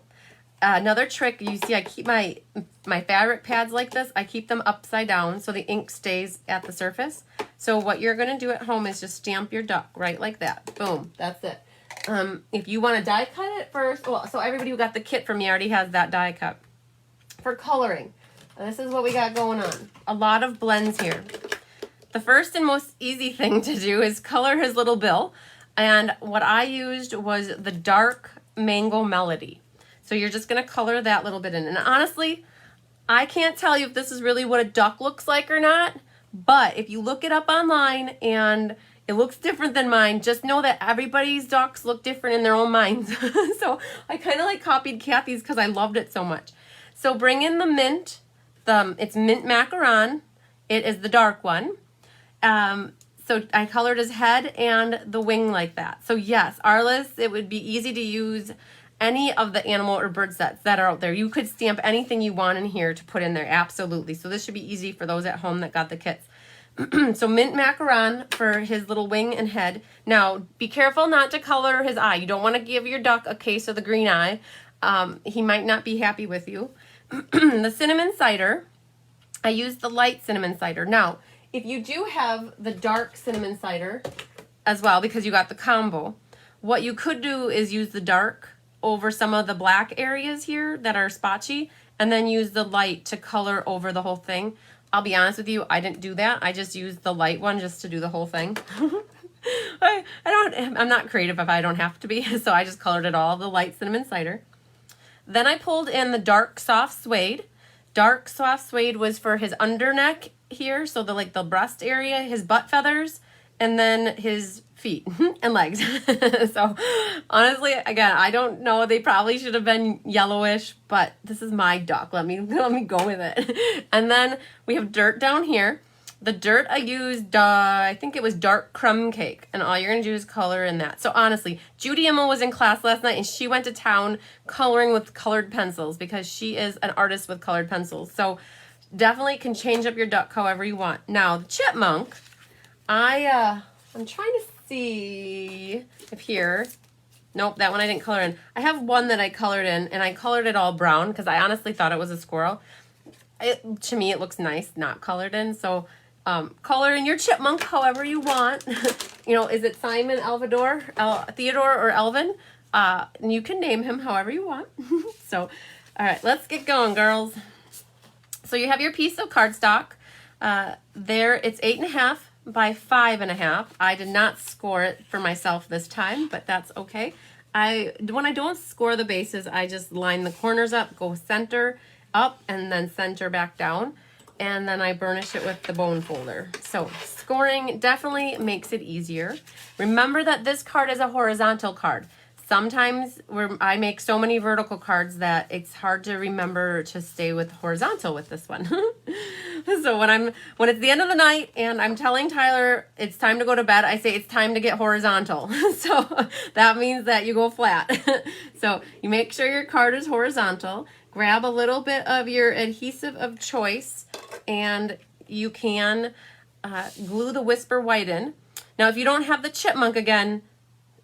another trick, you see I keep my fabric pads like this. I keep them upside down so the ink stays at the surface. So what you're going to do at home is just stamp your duck right like that. Boom, that's it. If you want to die cut it first, well, so everybody who got the kit from me already has that die cut. For coloring, this is what we got going on. A lot of blends here. The first and most easy thing to do is color his little bill. And what I used was the dark Mango Melody. So you're just going to color that little bit in. And honestly, I can't tell you if this is really what a duck looks like or not, but if you look it up online and it looks different than mine, just know that everybody's ducks look different in their own minds. So I kind of like copied Kathy's because I loved it so much. So bring in the mint. It's mint macaron. It is the dark one. So I colored his head and the wing like that. So yes, Arliss, it would be easy to use any of the animal or bird sets that are out there. You could stamp anything you want in here to put in there, absolutely. So this should be easy for those at home that got the kits. So mint macaron for his little wing and head. Now, be careful not to color his eye. You don't want to give your duck a case of the green eye. He might not be happy with you. The cinnamon cider, I used the light cinnamon cider. Now, if you do have the dark cinnamon cider as well, because you got the combo, what you could do is use the dark over some of the black areas here that are spotchy, and then use the light to color over the whole thing. I'll be honest with you, I didn't do that. I just used the light one just to do the whole thing. I'm not creative if I don't have to be, so I just colored it all, the light cinnamon cider. Then I pulled in the dark soft suede. Dark soft suede was for his underneck here, so the breast area, his butt feathers, and then his feet and legs. So honestly, again, I don't know. They probably should have been yellowish, but this is my duck. Let me go with it. And then we have dirt down here. The dirt I used, I think it was dark crumb cake, and all you're gonna do is color in that. So honestly, Judy Immel was in class last night, and she went to town coloring with colored pencils because she is an artist with colored pencils. So definitely can change up your duck however you want. Now the chipmunk, I'm trying to see if here. Nope, that one I didn't color in. I have one that I colored in, and I colored it all brown because I honestly thought it was a squirrel. To me, it looks nice not colored in. So color in your chipmunk however you want. You know, is it Simon, Theodore, or Elvin? You can name him however you want. So, all right, let's get going, girls. So you have your piece of cardstock. There, it's 8.5 by 5.5. I did not score it for myself this time, but that's okay. When I don't score the bases, I just line the corners up, go center up, and then center back down, and then I burnish it with the bone folder. So scoring definitely makes it easier. Remember that this card is a horizontal card. Sometimes I make so many vertical cards that it's hard to remember to stay with horizontal with this one. So when it's the end of the night and I'm telling Tyler it's time to go to bed, I say it's time to get horizontal. So that means that you go flat. So you make sure your card is horizontal. Grab a little bit of your adhesive of choice, and you can glue the Whisper White in. Now, if you don't have the chipmunk again,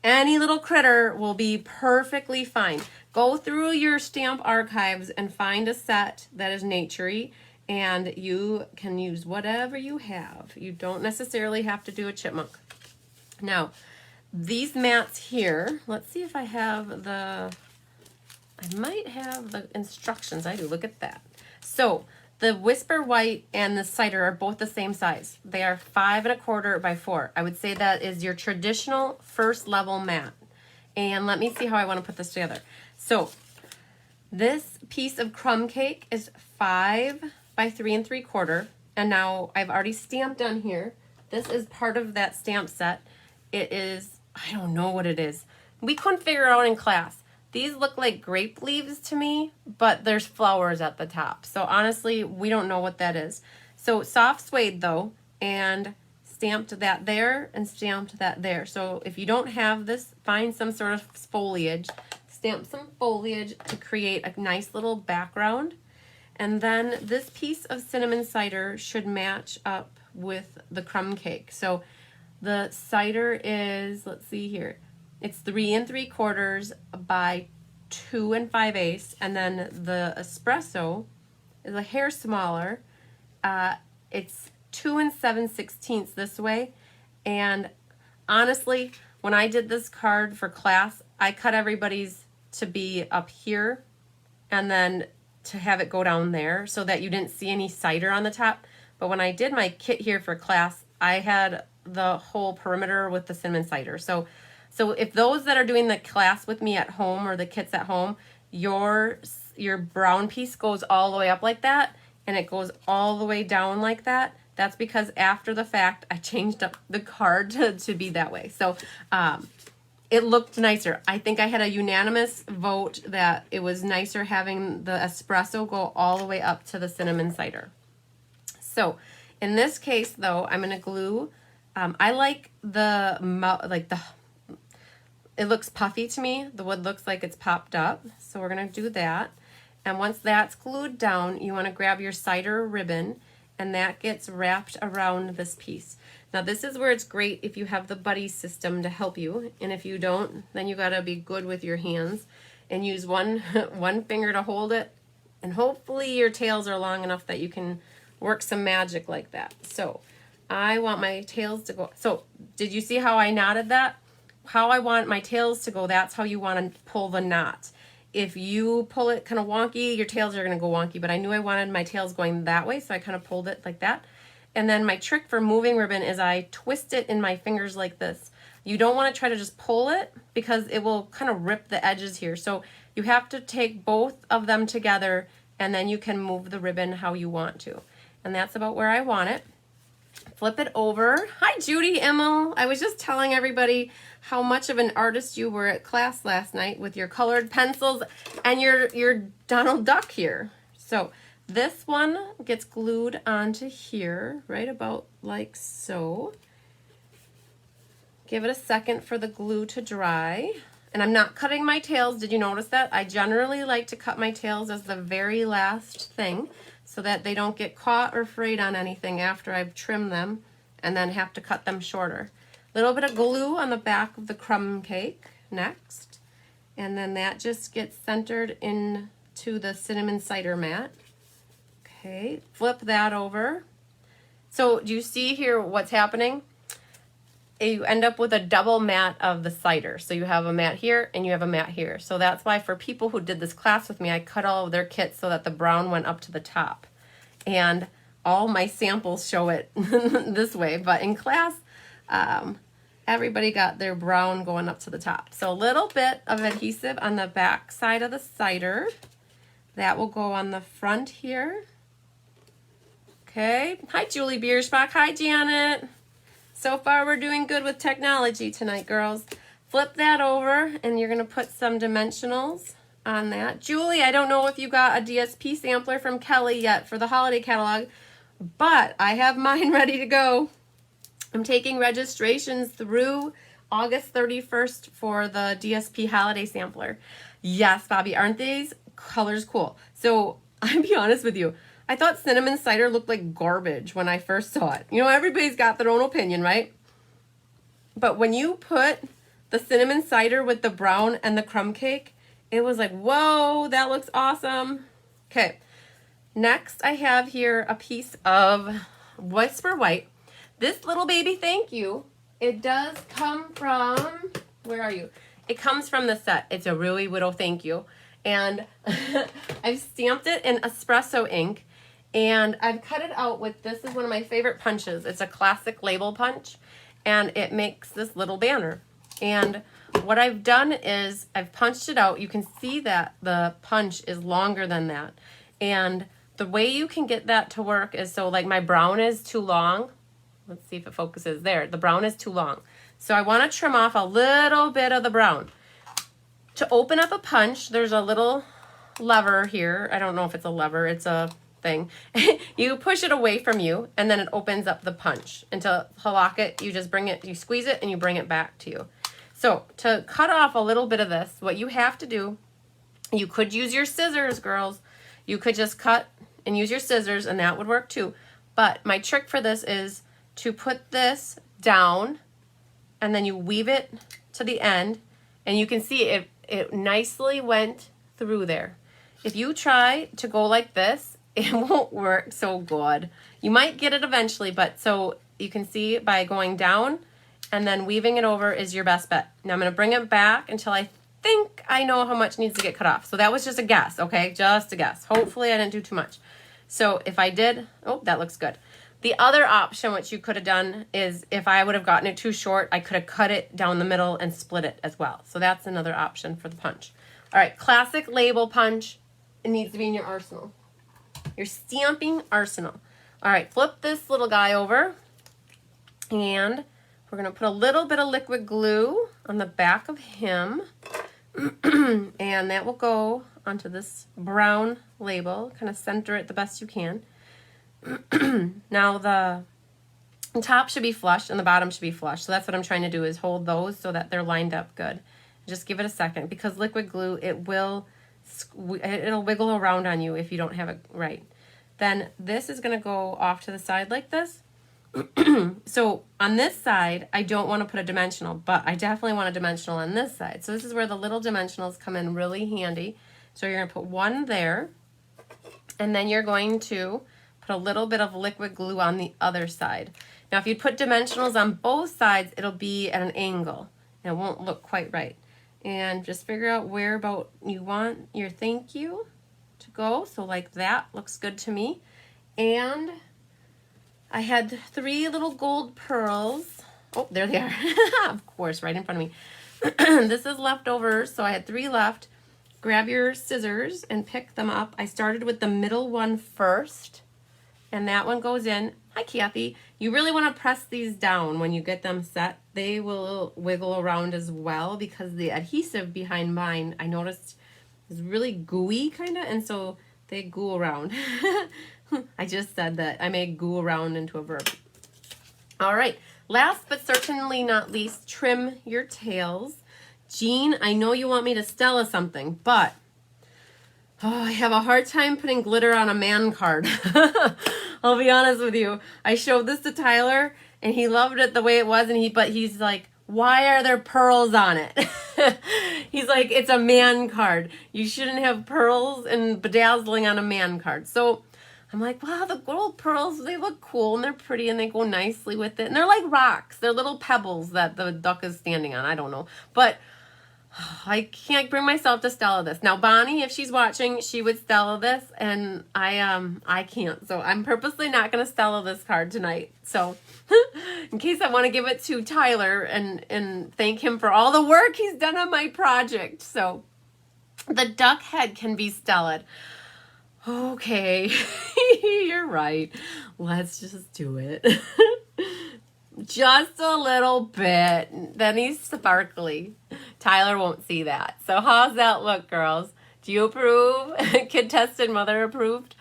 any little critter will be perfectly fine. Go through your stamp archives and find a set that is naturey, and you can use whatever you have. You don't necessarily have to do a chipmunk. Now, these mats here, let's see if I have I might have the instructions. I do. Look at that. So the Whisper White and the cider are both the same size. They are 5 1/4 by 4. I would say that is your traditional first level mat. And let me see how I want to put this together. So this piece of crumb cake is 5 by 3 3/4. And now I've already stamped on here. This is part of that stamp set. It is, I don't know what it is. We couldn't figure it out in class. These look like grape leaves to me, but there's flowers at the top. So honestly, we don't know what that is. So soft suede though, and stamped that there and stamped that there. So if you don't have this, find some sort of foliage, stamp some foliage to create a nice little background. And then this piece of cinnamon cider should match up with the crumb cake. So the cider is, let's see here, it's 3 3/4 by 2 5/8, and then the espresso is a hair smaller. It's 2 7/16 this way. And honestly, when I did this card for class, I cut everybody's to be up here and then to have it go down there so that you didn't see any cider on the top. But when I did my kit here for class, I had the whole perimeter with the cinnamon cider. So So if those that are doing the class with me at home or the kits at home, your brown piece goes all the way up like that and it goes all the way down like that. That's because after the fact, I changed up the card to be that way. So it looked nicer. I think I had a unanimous vote that it was nicer having the espresso go all the way up to the cinnamon cider. So in this case though, I'm gonna glue, I like it looks puffy to me. The wood looks like it's popped up. So we're gonna do that. And once that's glued down, you wanna grab your cider ribbon and that gets wrapped around this piece. Now this is where it's great if you have the buddy system to help you. And if you don't, then you gotta be good with your hands and use one finger to hold it. And hopefully your tails are long enough that you can work some magic like that. So I want my tails to go. So did you see how I knotted that? How I want my tails to go, that's how you want to pull the knot. If you pull it kind of wonky, your tails are going to go wonky, but I knew I wanted my tails going that way, so I kind of pulled it like that. And then my trick for moving ribbon is I twist it in my fingers like this. You don't want to try to just pull it because it will kind of rip the edges here. So you have to take both of them together and then you can move the ribbon how you want to. And that's about where I want it. Flip it over. Hi, Judy Immel. I was just telling everybody how much of an artist you were at class last night with your colored pencils and your Donald Duck here. So this one gets glued onto here, right about like so. Give it a second for the glue to dry. And I'm not cutting my tails. Did you notice that? I generally like to cut my tails as the very last thing so that they don't get caught or frayed on anything after I've trimmed them and then have to cut them shorter. A little bit of glue on the back of the crumb cake next. And then that just gets centered into the cinnamon cider mat. Okay, flip that over. So do you see here what's happening? You end up with a double mat of the cider. So you have a mat here and you have a mat here. So that's why for people who did this class with me, I cut all of their kits so that the brown went up to the top. And all my samples show it this way. But in class, everybody got their brown going up to the top. So a little bit of adhesive on the back side of the cider. That will go on the front here. Okay. Hi, Julie Biersbach. Hi, Janet. So far, we're doing good with technology tonight, girls. Flip that over, and you're going to put some dimensionals on that. Julie, I don't know if you got a DSP sampler from Kelly yet for the holiday catalog, but I have mine ready to go. I'm taking registrations through August 31st for the DSP holiday sampler. Yes, Bobby, aren't these colors cool? So I'll be honest with you. I thought cinnamon cider looked like garbage when I first saw it. You know, everybody's got their own opinion, right? But when you put the cinnamon cider with the brown and the crumb cake, it was like, whoa, that looks awesome. Okay, next I have here a piece of Whisper White. This little baby, thank you. It does come from, where are you? It comes from the set. It's a really little thank you. And I've stamped it in espresso ink. And I've cut it out with, this is one of my favorite punches. It's a classic label punch, and it makes this little banner. And what I've done is I've punched it out. You can see that the punch is longer than that. And the way you can get that to work is, so like my brown is too long. Let's see if it focuses there. The brown is too long. So I want to trim off a little bit of the brown. To open up a punch, there's a little lever here. I don't know if it's a lever, it's a thing. You push it away from you and then it opens up the punch. And to lock it, you just bring it, you squeeze it and you bring it back to you. So to cut off a little bit of this, what you have to do, you could use your scissors, girls. You could just cut and use your scissors and that would work too. But my trick for this is to put this down and then you weave it to the end and you can see it nicely went through there. If you try to go like this, it won't work so good. You might get it eventually, but so you can see by going down and then weaving it over is your best bet. Now I'm going to bring it back until I think I know how much needs to get cut off. So that was just a guess, okay? Just a guess. Hopefully I didn't do too much. So if I did, oh, that looks good. The other option, which you could have done, is if I would have gotten it too short, I could have cut it down the middle and split it as well. So that's another option for the punch. All right, classic label punch. It needs to be in your arsenal. Your stamping arsenal. All right, flip this little guy over. And we're going to put a little bit of liquid glue on the back of him. And that will go onto this brown label. Kind of center it the best you can. Now the top should be flush and the bottom should be flush. So that's what I'm trying to do, is hold those so that they're lined up good. Just give it a second, because liquid glue, it'll wiggle around on you if you don't have it right. Then this is going to go off to the side like this. So on this side, I don't want to put a dimensional, but I definitely want a dimensional on this side. So this is where the little dimensionals come in really handy. So you're going to put one there, and then you're going to put a little bit of liquid glue on the other side. Now, if you put dimensionals on both sides, it'll be at an angle, and it won't look quite right. And just figure out where about you want your thank you to go. So like that looks good to me. And I had 3 little gold pearls. Oh, there they are. Of course, right in front of me. This is leftovers, so I had 3 left. Grab your scissors and pick them up. I started with the middle one first, and that one goes in. Hi, Kathy. You really want to press these down when you get them set. They will wiggle around as well, because the adhesive behind mine, I noticed, is really gooey kind of, and so they goo around. I just said that I made goo around into a verb. All right, last but certainly not least, trim your tails. Jean, I know you want me to Stella something, but I have a hard time putting glitter on a man card. I'll be honest with you. I showed this to Tyler, and he loved it the way it was, but he's like, why are there pearls on it? He's like, it's a man card. You shouldn't have pearls and bedazzling on a man card. So I'm like, wow, the gold pearls, they look cool, and they're pretty, and they go nicely with it. And they're like rocks. They're little pebbles that the duck is standing on. I don't know. But I can't bring myself to Stella this. Now, Bonnie, if she's watching, she would Stella this, and I can't. So I'm purposely not going to Stella this card tonight. So in case I want to give it to Tyler and thank him for all the work he's done on my project. So the duck head can be Stellaed. Okay, you're right. Let's just do it. Just a little bit. Then he's sparkly. Tyler won't see that. So how's that look, girls? Do you approve? Kid tested, mother approved.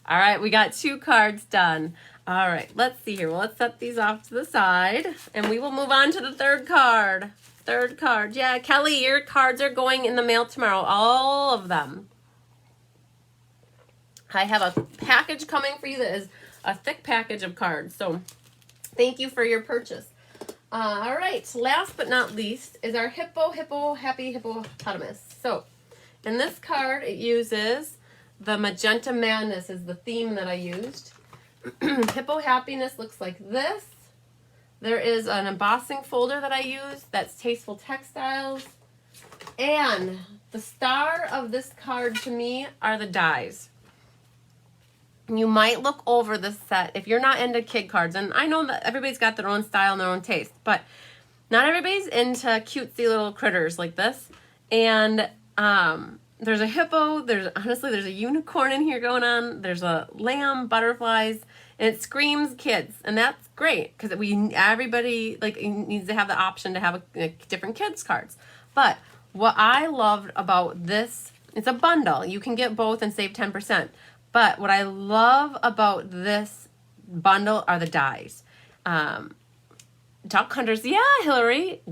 All right, we got 2 cards done. All right, let's see here. Well, let's set these off to the side, and we will move on to the 3rd card. 3rd card. Yeah, Kelly, your cards are going in the mail tomorrow. All of them. I have a package coming for you that is a thick package of cards. So thank you for your purchase. All right, last but not least is our Happy Hippopotamus. So in this card, it uses the Magenta Madness is the theme that I used. Hippo Happiness looks like this. There is an embossing folder that I use that's Tasteful Textiles. And the star of this card to me are the dies. You might look over this set if you're not into kid cards. And I know that everybody's got their own style and their own taste, but not everybody's into cutesy little critters like this. And there's a hippo, there's a unicorn in here going on, there's a lamb, butterflies, and it screams kids. And that's great, because everybody needs to have the option to have a different kids cards. But what I loved about this, it's a bundle. You can get both and save 10%. But what I love about this bundle are the dies. Duck hunters, yeah, Hillary.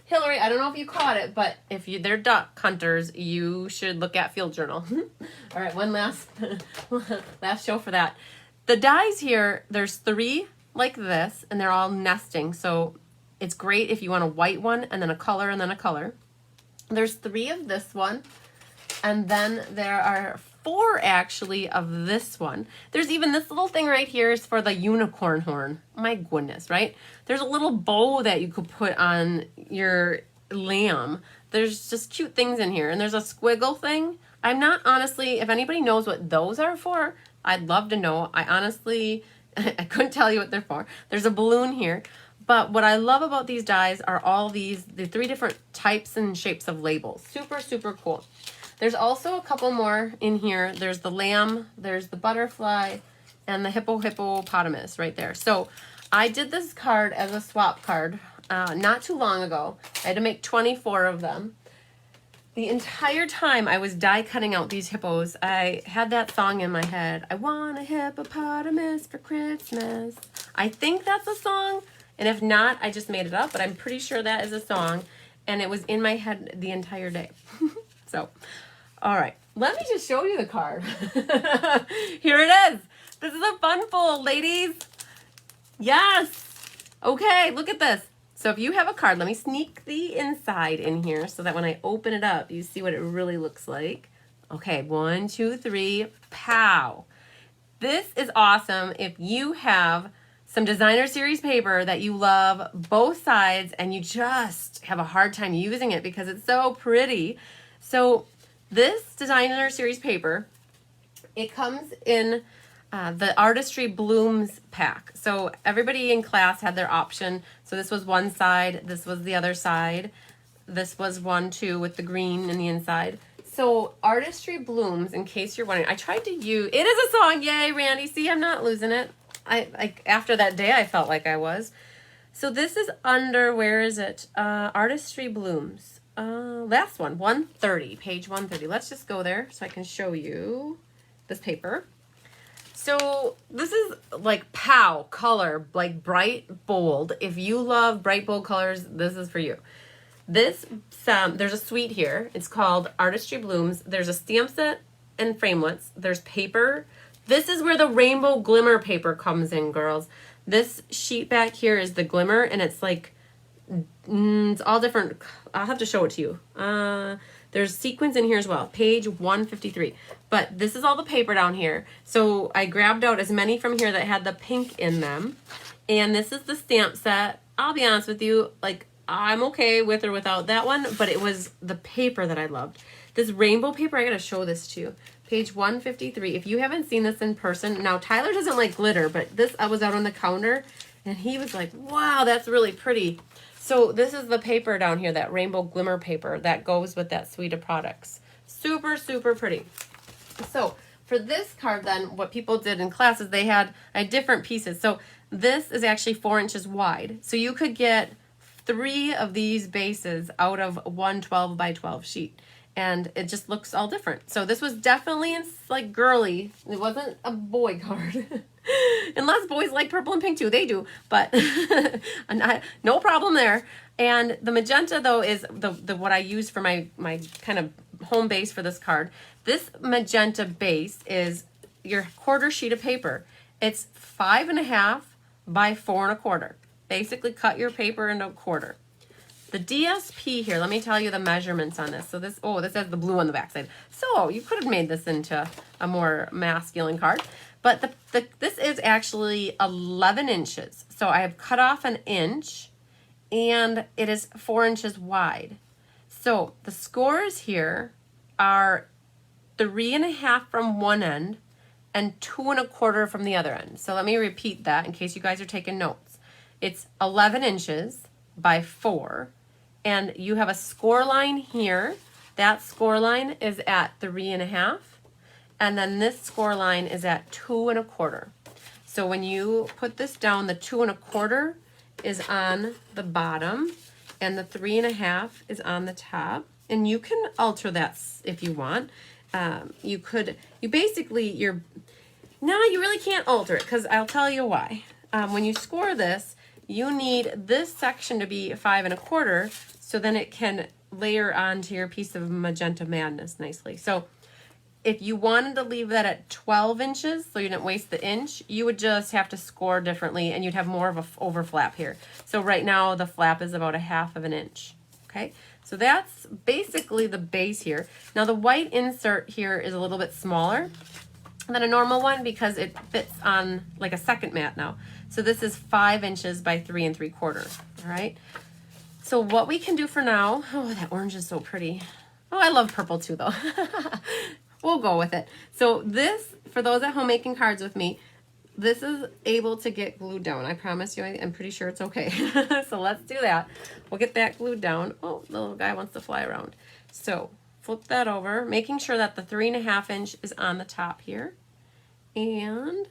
Hillary, I don't know if you caught it, but if they're duck hunters, you should look at Field Journal. All right, one last show for that. The dies here, there's 3 like this, and they're all nesting. So it's great if you want a white one, and then a color, and then a color. There's 3 of this one, and then there are 4 actually of this one. There's even this little thing right here is for the unicorn horn. My goodness, right? There's a little bow that you could put on your lamb. There's just cute things in here. And there's a squiggle thing. I'm not honestly, if anybody knows what those are for, I'd love to know. I honestly I couldn't tell you what they're for. There's a balloon here. But what I love about these dies are all the 3 different types and shapes of labels. Super, super cool. There's also a couple more in here. There's the lamb, there's the butterfly, and the hippopotamus right there. So I did this card as a swap card not too long ago. I had to make 24 of them. The entire time I was die cutting out these hippos, I had that song in my head. I want a hippopotamus for Christmas. I think that's a song. And if not, I just made it up, but I'm pretty sure that is a song. And it was in my head the entire day. So, all right. Let me just show you the card. Here it is. This is a fun fold, ladies. Yes. Okay, look at this. So if you have a card, let me sneak the inside in here so that when I open it up, you see what it really looks like. Okay, 1, 2, 3, pow. This is awesome if you have some designer series paper that you love both sides and you just have a hard time using it because it's so pretty. So this designer series paper, it comes in the Artistry Blooms pack. So everybody in class had their option. So this was one side, this was the other side. This was one too with the green in the inside. So Artistry Blooms, in case you're wondering, I tried to use, it is a song, yay Randy, see I'm not losing it. I after that day I felt like I was. So this is under, where is it? Artistry Blooms. Last one, 130, page 130. Let's just go there so I can show you this paper. So this is like pow color, like bright bold. If you love bright bold colors, this is for you. This there's a suite here. It's called Artistry Blooms. There's a stamp set and framelits. There's paper. This is where the rainbow glimmer paper comes in, girls. This sheet back here is the glimmer, and it's like, it's all different. I'll have to show it to you. There's sequins in here as well, page 153. But this is all the paper down here. So I grabbed out as many from here that had the pink in them. And this is the stamp set. I'll be honest with you, like, I'm okay with or without that one, but it was the paper that I loved. This rainbow paper, I gotta show this to you. Page 153. If you haven't seen this in person, now Tyler doesn't like glitter, but this, I was out on the counter and he was like, wow, that's really pretty. So this is the paper down here, that rainbow glimmer paper that goes with that suite of products. Super, super pretty. So for this card then, what people did in class is they had different pieces. So this is actually 4 inches wide. So you could get 3 of these bases out of one 12 by 12 sheet. And it just looks all different. So this was definitely like girly. It wasn't a boy card. Unless boys like purple and pink too. They do. But no problem there. And the magenta though is the what I use for my kind of home base for this card. This magenta base is your quarter sheet of paper. It's 5.5 by 4 1/4. Basically cut your paper into a quarter. The DSP here, let me tell you the measurements on this. So this, this has the blue on the backside. So you could have made this into a more masculine card. But this is actually 11 inches. So I have cut off an inch and it is 4 inches wide. So the scores here are 3.5 from one end and 2 1/4 from the other end. So let me repeat that in case you guys are taking notes. It's 11 inches by 4. And you have a score line here. That score line is at 3.5. And then this score line is at 2 1/4. So when you put this down, the 2 1/4 is on the bottom and the 3.5 is on the top. And you can alter that if you want. You really can't alter it because I'll tell you why. When you score this, you need this section to be 5 1/4 so then it can layer onto your piece of magenta madness nicely. So if you wanted to leave that at 12 inches so you didn't waste the inch, you would just have to score differently and you'd have more of a overflap here. So right now the flap is about 1/2 inch. Okay, so that's basically the base here. Now the white insert here is a little bit smaller than a normal one because it fits on like a second mat now. So this is 5 inches by 3 3/4. All right. So what we can do for now, that orange is so pretty. I love purple too though. We'll go with it. So this, for those at home making cards with me, this is able to get glued down. I promise you, I'm pretty sure it's okay. So let's do that. We'll get that glued down. Oh, the little guy wants to fly around. So flip that over, making sure that the 3.5 inch is on the top here. And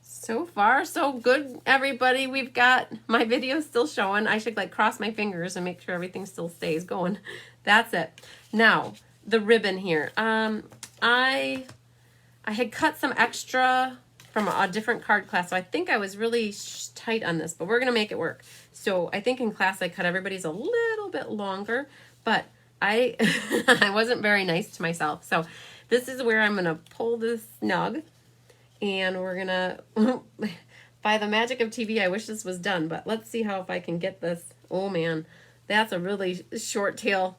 so far, so good, everybody. We've got my video still showing. I should like cross my fingers and make sure everything still stays going. That's it. Now, the ribbon here. I had cut some extra from a different card class, so I think I was really tight on this, but we're gonna make it work. So I think in class I cut everybody's a little bit longer, but I I wasn't very nice to myself. So this is where I'm gonna pull this snug, and we're gonna, by the magic of TV, I wish this was done, but let's see how if I can get this. Oh man, that's a really short tail.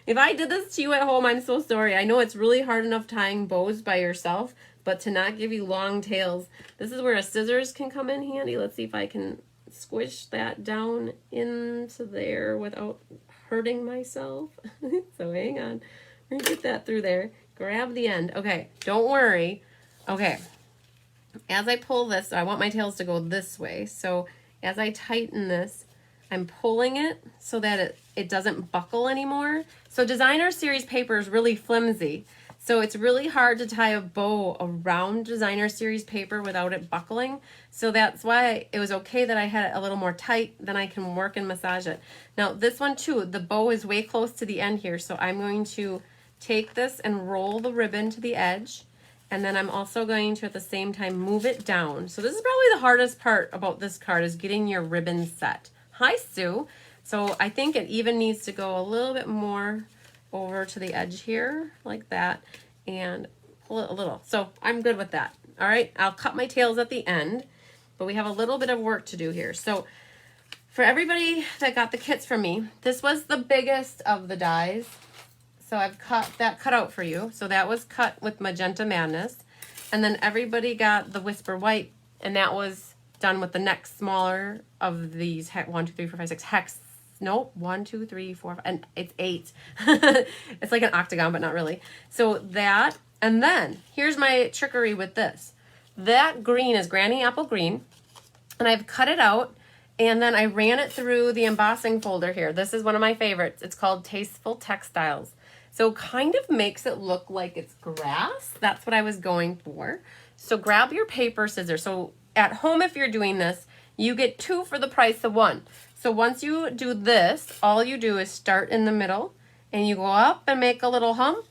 If I did this to you at home, I'm so sorry. I know it's really hard enough tying bows by yourself, but to not give you long tails, this is where a scissors can come in handy. Let's see if I can squish that down into there without hurting myself. So hang on, we're gonna get that through there. Grab the end. Okay, don't worry. Okay, as I pull this, I want my tails to go this way. So as I tighten this, I'm pulling it so that it doesn't buckle anymore. So designer series paper is really flimsy. So it's really hard to tie a bow around designer series paper without it buckling. So that's why it was okay that I had it a little more tight, then I can work and massage it. Now this one too, the bow is way close to the end here. So I'm going to take this and roll the ribbon to the edge. And then I'm also going to at the same time move it down. So this is probably the hardest part about this card, is getting your ribbon set. Hi, Sue. So I think it even needs to go a little bit more over to the edge here, like that, and pull it a little. So I'm good with that. All right, I'll cut my tails at the end, but we have a little bit of work to do here. So for everybody that got the kits from me, this was the biggest of the dies. So I've cut that cut out for you. So that was cut with Magenta Madness. And then everybody got the Whisper White, and that was done with the next smaller of these 1, 2, 3, 4, 5, 6 hex. Nope, 1, 2, 3, 4, 5, and it's 8. It's like an octagon, but not really. So that, and then here's my trickery with this. That green is Granny Apple Green, and I've cut it out, and then I ran it through the embossing folder here. This is one of my favorites. It's called Tasteful Textiles. So kind of makes it look like it's grass. That's what I was going for. So grab your paper scissors. So at home, if you're doing this, you get 2 for the price of 1. So once you do this, all you do is start in the middle, and you go up and make a little hump,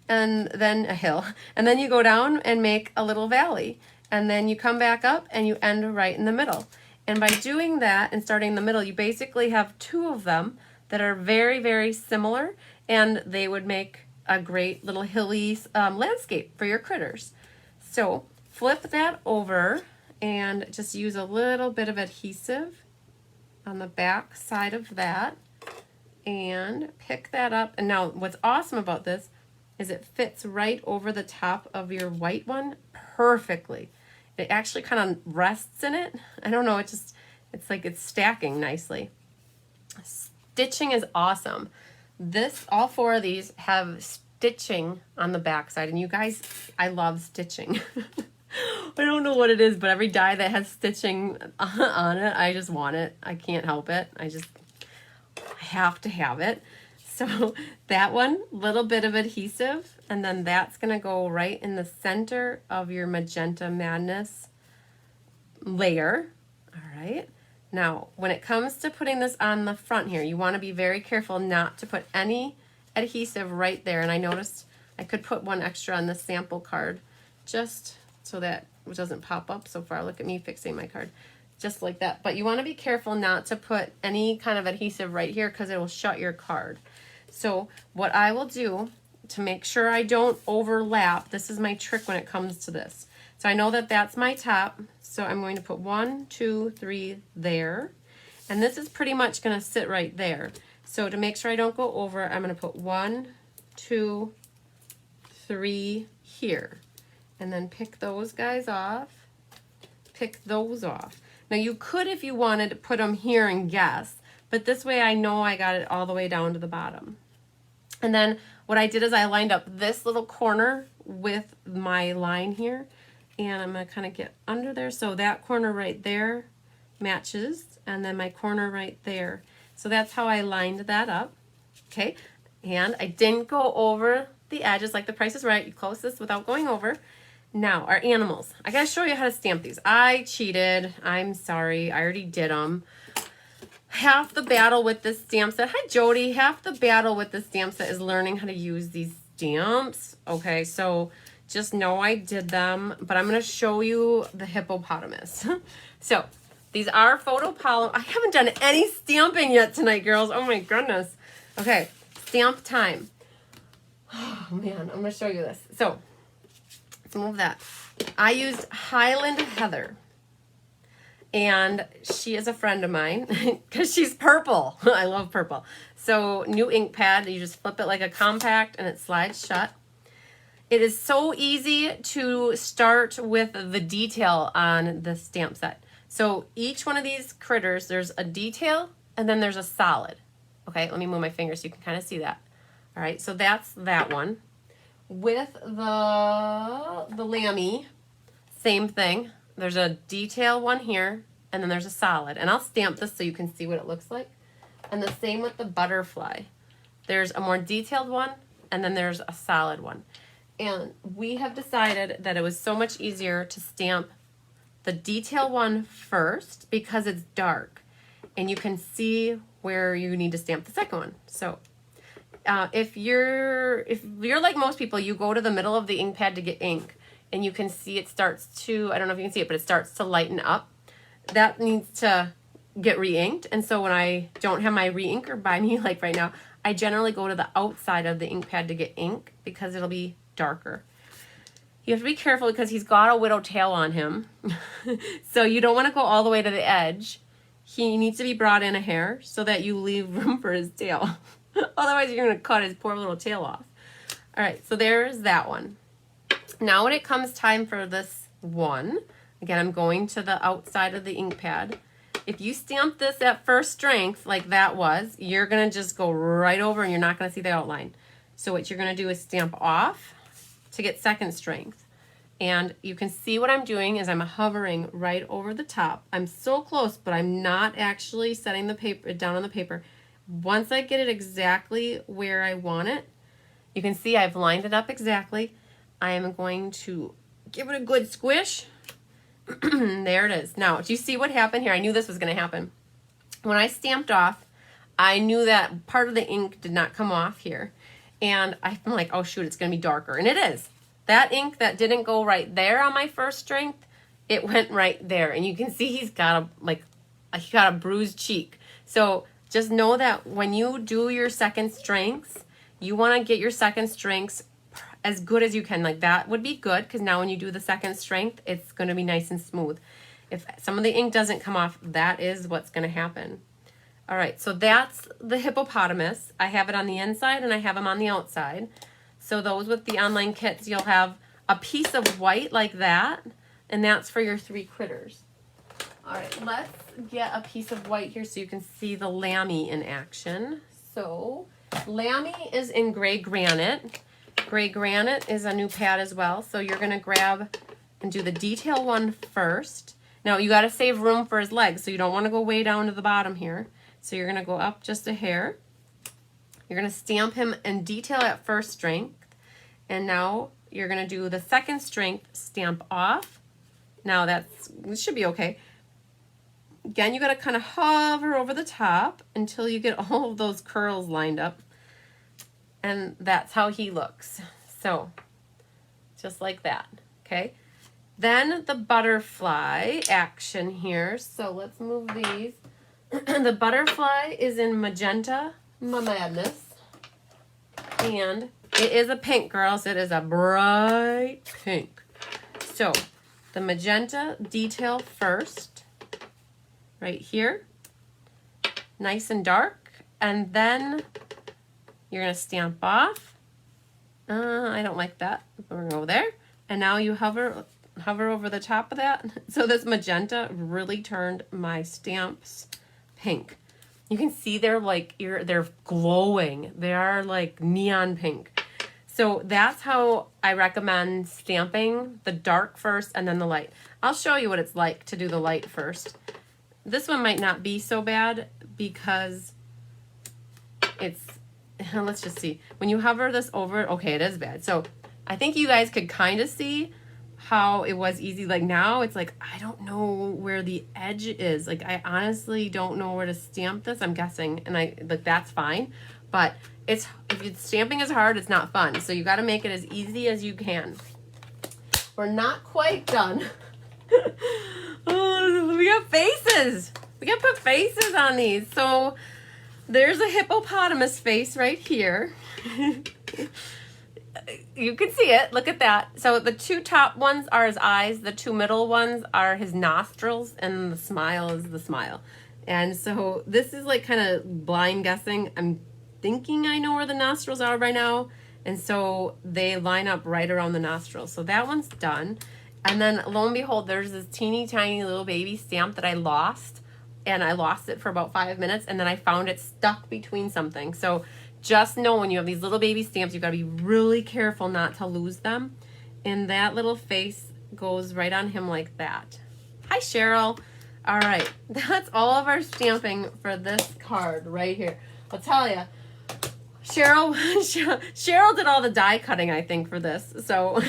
and then a hill, and then you go down and make a little valley, and then you come back up and you end right in the middle. And by doing that and starting in the middle, you basically have 2 of them that are very, very similar, and they would make a great little hilly landscape for your critters. So flip that over and just use a little bit of adhesive on the back side of that and pick that up. And now what's awesome about this is it fits right over the top of your white one perfectly. It actually kind of rests in it. I don't know, it's like it's stacking nicely. Stitching is awesome. All 4 of these have stitching on the back side, and you guys, I love stitching. I don't know what it is, but every die that has stitching on it, I just want it. I can't help it. I have to have it. So that one, little bit of adhesive, and then that's gonna go right in the center of your Magenta Madness layer. All right. Now, when it comes to putting this on the front here, you wanna be very careful not to put any adhesive right there. And I noticed I could put one extra on the sample card just so that it doesn't pop up so far. Look at me fixing my card. Just like that. But you want to be careful not to put any kind of adhesive right here because it will shut your card. So what I will do to make sure I don't overlap, this is my trick when it comes to this. So I know that that's my top. So I'm going to put 1, 2, 3 there. And this is pretty much going to sit right there. So to make sure I don't go over, I'm going to put 1, 2, 3 here. And then pick those guys off. Pick those off. Now you could, if you wanted, put them here and guess, but this way I know I got it all the way down to the bottom. And then what I did is I lined up this little corner with my line here, And I'm going to kind of get under there. So that corner right there matches, and then my corner right there. So that's how I lined that up. Okay, and I didn't go over the edges like The Price is Right. You close this without going over. Now, our animals. I gotta show you how to stamp these. I cheated. I'm sorry. I already did them. Half the battle with this stamp set. Hi, Jody. Half the battle with this stamp set is learning how to use these stamps. Okay, so just know I did them, but I'm gonna show you the hippopotamus. So these are photopolymer. I haven't done any stamping yet tonight, girls. Oh my goodness. Okay, stamp time. Oh man, I'm gonna show you this. So let's move that. I used Highland Heather, and she is a friend of mine because she's purple. I love purple. So new ink pad, you just flip it like a compact and it slides shut. It is so easy to start with the detail on the stamp set. So each one of these critters, there's a detail and then there's a solid. Okay, let me move my finger so you can kind of see that. All right, so that's that one. With the Lammy, same thing. There's a detail one here, and then there's a solid. And I'll stamp this so you can see what it looks like. And the same with the butterfly. There's a more detailed one, and then there's a solid one. And we have decided that it was so much easier to stamp the detail one first because it's dark. And you can see where you need to stamp the second one. So if you're like most people, you go to the middle of the ink pad to get ink, and you can see it starts to, I don't know if you can see it, but it starts to lighten up. That needs to get re-inked. And so when I don't have my re-inker by me, like right now, I generally go to the outside of the ink pad to get ink because it'll be darker. You have to be careful because he's got a widow tail on him. So you don't want to go all the way to the edge. He needs to be brought in a hair so that you leave room for his tail. Otherwise, you're going to cut his poor little tail off. All right, so there's that one. Now when it comes time for this one, again, I'm going to the outside of the ink pad. If you stamp this at first strength like that was, you're going to just go right over and you're not going to see the outline. So what you're going to do is stamp off to get second strength. And you can see what I'm doing is I'm hovering right over the top. I'm so close, but I'm not actually setting the paper down on the paper. Once I get it exactly where I want it, you can see I've lined it up exactly. I am going to give it a good squish. There it is. Now, do you see what happened here? I knew this was going to happen. When I stamped off, I knew that part of the ink did not come off here. And I'm like, oh shoot, it's going to be darker. And it is. That ink that didn't go right there on my first strength, it went right there. And you can see he's got a bruised cheek. So just know that when you do your second strengths, you want to get your second strengths as good as you can. Like that would be good because now when you do the second strength, it's going to be nice and smooth. If some of the ink doesn't come off, that is what's going to happen. All right, so that's the hippopotamus. I have it on the inside and I have him on the outside. So those with the online kits, you'll have a piece of white like that, and that's for your three critters. All right, let's get a piece of white here so you can see the Lammy in action. So Lammy is in Gray Granite. Gray Granite is a new pad as well. So you're gonna grab and do the detail one first. Now you gotta save room for his legs, so you don't wanna go way down to the bottom here. So you're gonna go up just a hair. You're gonna stamp him and detail at first strength. And now you're gonna do the second strength, stamp off. Now it should be okay. Again, you gotta kind of hover over the top until you get all of those curls lined up. And that's how he looks. So, just like that, okay? Then the butterfly action here. So let's move these. The butterfly is in Magenta Madness. And it is a pink, girls. It is a bright pink. So the magenta detail first, right here, nice and dark. And then you're going to stamp off. I don't like that. We're going to go there. And now you hover over the top of that. So this magenta really turned my stamps pink. You can see they're like they're glowing. They are like neon pink. So that's how I recommend stamping, the dark first and then the light. I'll show you what it's like to do the light first. This one might not be so bad because it's, let's just see. When you hover this over, okay, it is bad. So I think you guys could kind of see how it was easy. Like now it's like, I don't know where the edge is. Like I honestly don't know where to stamp this. I'm guessing, and like that's fine. But if stamping is hard, it's not fun. So you got to make it as easy as you can. We're not quite done. Oh, we got faces. We got to put faces on these. So there's a hippopotamus face right here. You can see it. Look at that. So the two top ones are his eyes. The two middle ones are his nostrils. And the smile is the smile. And so this is like kind of blind guessing. I'm thinking I know where the nostrils are by now. And so they line up right around the nostrils. So that one's done. And then lo and behold, there's this teeny tiny little baby stamp that I lost. And I lost it for about 5 minutes. And then I found it stuck between something. So just know when you have these little baby stamps, you've got to be really careful not to lose them. And that little face goes right on him like that. Hi, Cheryl. All right, that's all of our stamping for this card right here. I'll tell you, Cheryl did all the die cutting, I think, for this. So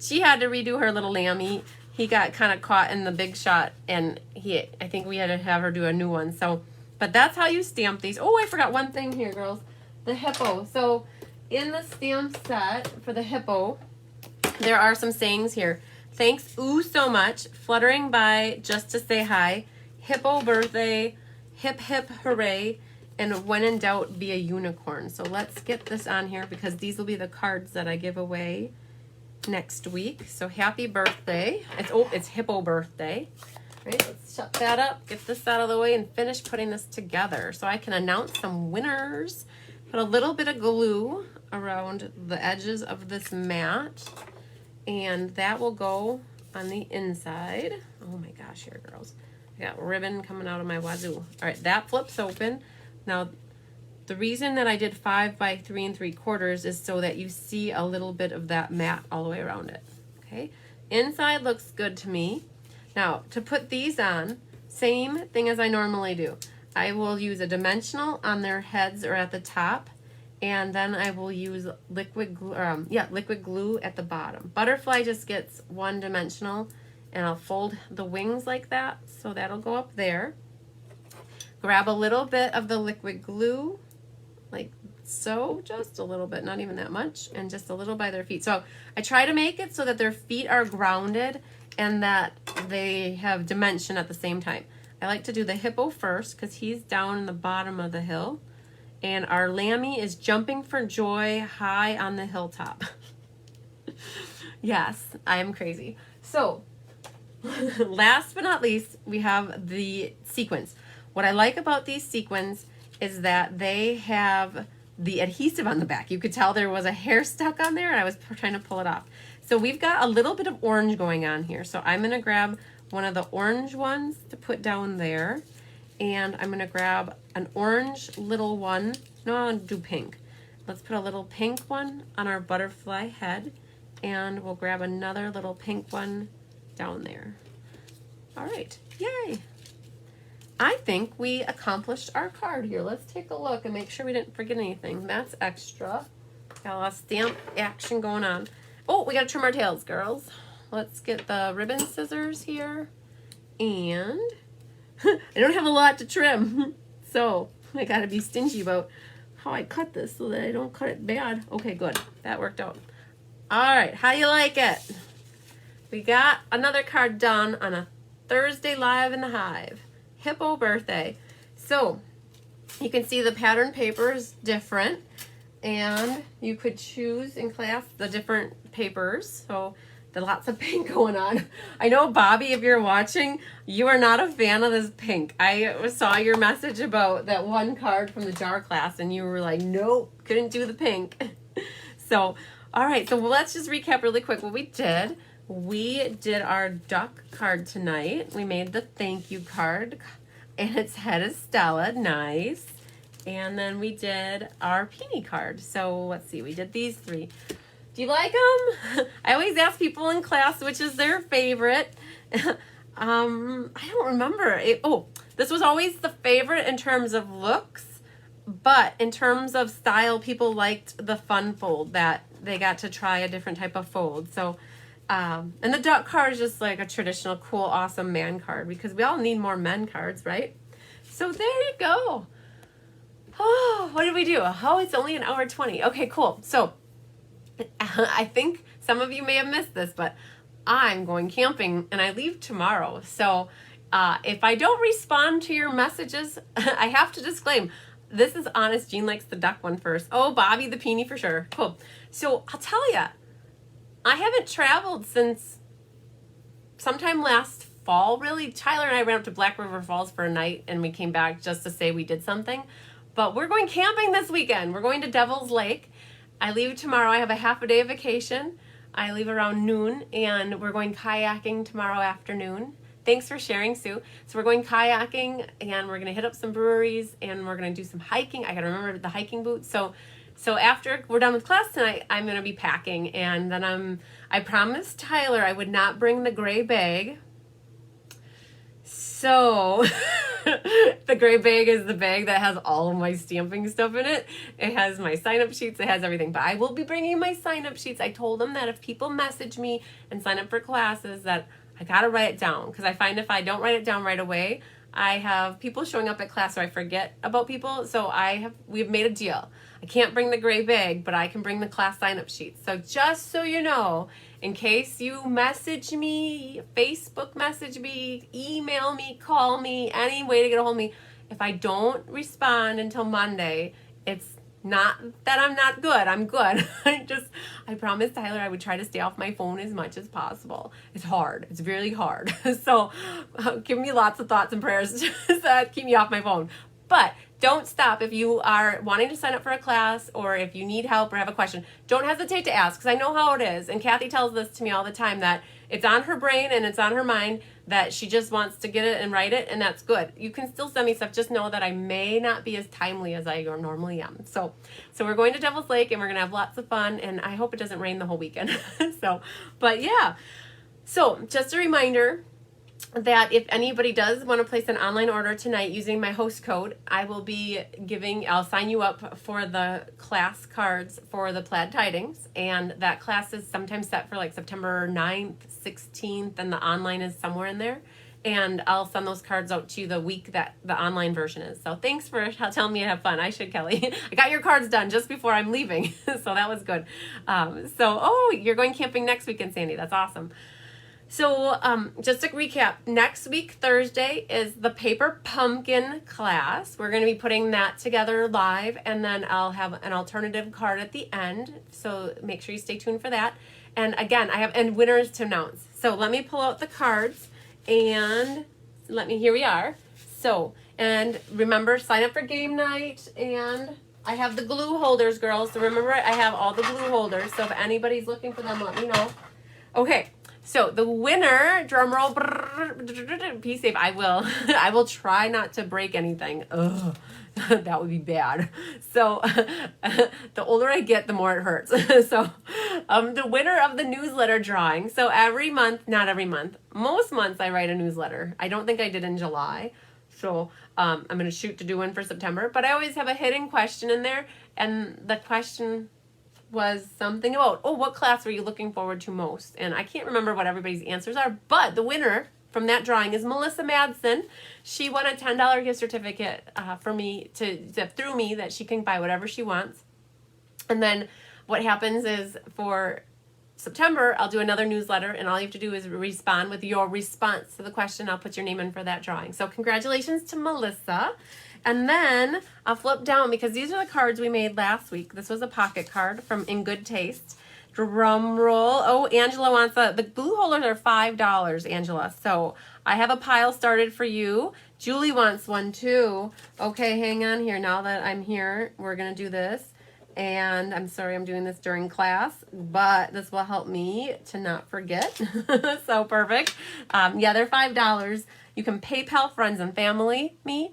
she had to redo her little lammy. He got kind of caught in the big shot, and I think we had to have her do a new one. So, but that's how you stamp these. Oh, I forgot one thing here, girls. The hippo. So in the stamp set for the hippo, there are some sayings here. Thanks, ooh, so much. Fluttering by just to say hi. Hippo birthday. Hip hip hooray. And when in doubt, be a unicorn. So let's get this on here because these will be the cards that I give away next week. So happy birthday. It's hippo birthday. Right, let's shut that up, get this out of the way, and finish putting this together so I can announce some winners. Put a little bit of glue around the edges of this mat, and that will go on the inside. Oh my gosh, here, girls. I got ribbon coming out of my wazoo. All right, that flips open. Now, the reason that I did 5 by 3 3/4 is so that you see a little bit of that mat all the way around it. Okay, inside looks good to me. Now, to put these on, same thing as I normally do. I will use a dimensional on their heads or at the top, and then I will use liquid glue at the bottom. Butterfly just gets one dimensional, and I'll fold the wings like that, so that'll go up there. Grab a little bit of the liquid glue, like so, just a little bit, not even that much, and just a little by their feet. So I try to make it so that their feet are grounded and that they have dimension at the same time. I like to do the hippo first because he's down in the bottom of the hill. And our lammy is jumping for joy high on the hilltop. Yes, I am crazy. So, last but not least, we have the sequins. What I like about these sequins is that they have the adhesive on the back. You could tell there was a hair stuck on there and I was trying to pull it off. So we've got a little bit of orange going on here. So I'm going to grab one of the orange ones to put down there. And I'm going to grab an orange little one. No, I'll do pink. Let's put a little pink one on our butterfly head. And we'll grab another little pink one down there. All right. Yay. I think we accomplished our card here. Let's take a look and make sure we didn't forget anything. That's extra. Got a lot of stamp action going on. Oh, we got to trim our tails, girls. Let's get the ribbon scissors here. And I don't have a lot to trim. So I got to be stingy about how I cut this so that I don't cut it bad. Okay, good. That worked out. All right, how you like it? We got another card done on a Thursday Live in the Hive. Hippo birthday. So you can see the pattern paper is different, and you could choose in class the different papers. So there's lots of pink going on. I know, Bobby, if you're watching, you are not a fan of this pink. I saw your message about that one card from the jar class, and you were like, nope, couldn't do the pink. So, all right, so let's just recap really quick what we did. We did our duck card tonight. We made the thank you card, and its head is Stella. Nice. And then we did our Peony card. So let's see, we did these 3. Do you like them? I always ask people in class which is their favorite. I don't remember. This was always the favorite in terms of looks, but in terms of style, people liked the fun fold that they got to try a different type of fold. So, and the duck card is just like a traditional, cool, awesome man card because we all need more men cards, right? So there you go. Oh, what did we do? Oh, it's only an hour 20. Okay, cool. So I think some of you may have missed this, but I'm going camping and I leave tomorrow. So if I don't respond to your messages, I have to disclaim, this is honest. Jean likes the duck one first. Oh, Bobby the Peony for sure. Cool. So I'll tell you, I haven't traveled since sometime last fall, really. Tyler and I went up to Black River Falls for a night and we came back just to say we did something. But we're going camping this weekend. We're going to Devil's Lake. I leave tomorrow. I have a half a day of vacation. I leave around noon, and we're going kayaking tomorrow afternoon. Thanks for sharing, Sue. So we're going kayaking, and we're going to hit up some breweries, and we're going to do some hiking. I got to remember the hiking boots. So after we're done with class tonight, I'm going to be packing, and then I promised Tyler I would not bring the gray bag. So the gray bag is the bag that has all of my stamping stuff in it. It has my sign-up sheets. It has everything. But I will be bringing my sign-up sheets. I told them that if people message me and sign up for classes that I got to write it down. Because I find if I don't write it down right away, I have people showing up at class so I forget about people. So we've made a deal. I can't bring the gray bag, but I can bring the class sign-up sheets. So just so you know, in case you message me, Facebook message me, email me, call me, any way to get a hold of me, if I don't respond until Monday, it's not that I'm not good. I'm good. I promised Tyler I would try to stay off my phone as much as possible. It's hard. It's really hard. So give me lots of thoughts and prayers to keep me off my phone. But don't stop. If you are wanting to sign up for a class or if you need help or have a question, don't hesitate to ask because I know how it is. And Kathy tells this to me all the time that it's on her brain and it's on her mind that she just wants to get it and write it, and that's good. You can still send me stuff. Just know that I may not be as timely as I normally am. So we're going to Devil's Lake and we're going to have lots of fun, and I hope it doesn't rain the whole weekend. But yeah. So just a reminder that if anybody does want to place an online order tonight using my host code, I'll sign you up for the class cards for the Plaid Tidings. And that class is sometimes set for like September 9th, 16th, and the online is somewhere in there. And I'll send those cards out to you the week that the online version is. So thanks for telling me to have fun. I should, Kelly. I got your cards done just before I'm leaving. So that was good. You're going camping next weekend, Sandy. That's awesome. So just to recap, next week, Thursday, is the Paper Pumpkin class. We're going to be putting that together live, and then I'll have an alternative card at the end. So make sure you stay tuned for that. And again, I have winners to announce. So let me pull out the cards, and here we are. So, and remember, sign up for game night, and I have the glue holders, girls. So remember, I have all the glue holders. So if anybody's looking for them, let me know. Okay. So the winner, drum roll, be safe. I will try not to break anything. Ugh, that would be bad. So the older I get, the more it hurts. So the winner of the newsletter drawing. So not every month, most months I write a newsletter. I don't think I did in July. So I'm going to shoot to do one for September. But I always have a hidden question in there. And the question was something about, what class were you looking forward to most? And I can't remember what everybody's answers are, but the winner from that drawing is Melissa Madsen. She won a $10 gift certificate for me through me that she can buy whatever she wants. And then what happens is for September, I'll do another newsletter, and all you have to do is respond with your response to the question. I'll put your name in for that drawing. So congratulations to Melissa. And then I'll flip down because these are the cards we made last week. This was a pocket card from In Good Taste. Drum roll. Oh, Angela wants the glue holders are $5, Angela. So I have a pile started for you. Julie wants one too. Okay, hang on here. Now that I'm here, we're going to do this. And I'm sorry I'm doing this during class, but this will help me to not forget. So perfect. They're $5. You can PayPal friends and family me.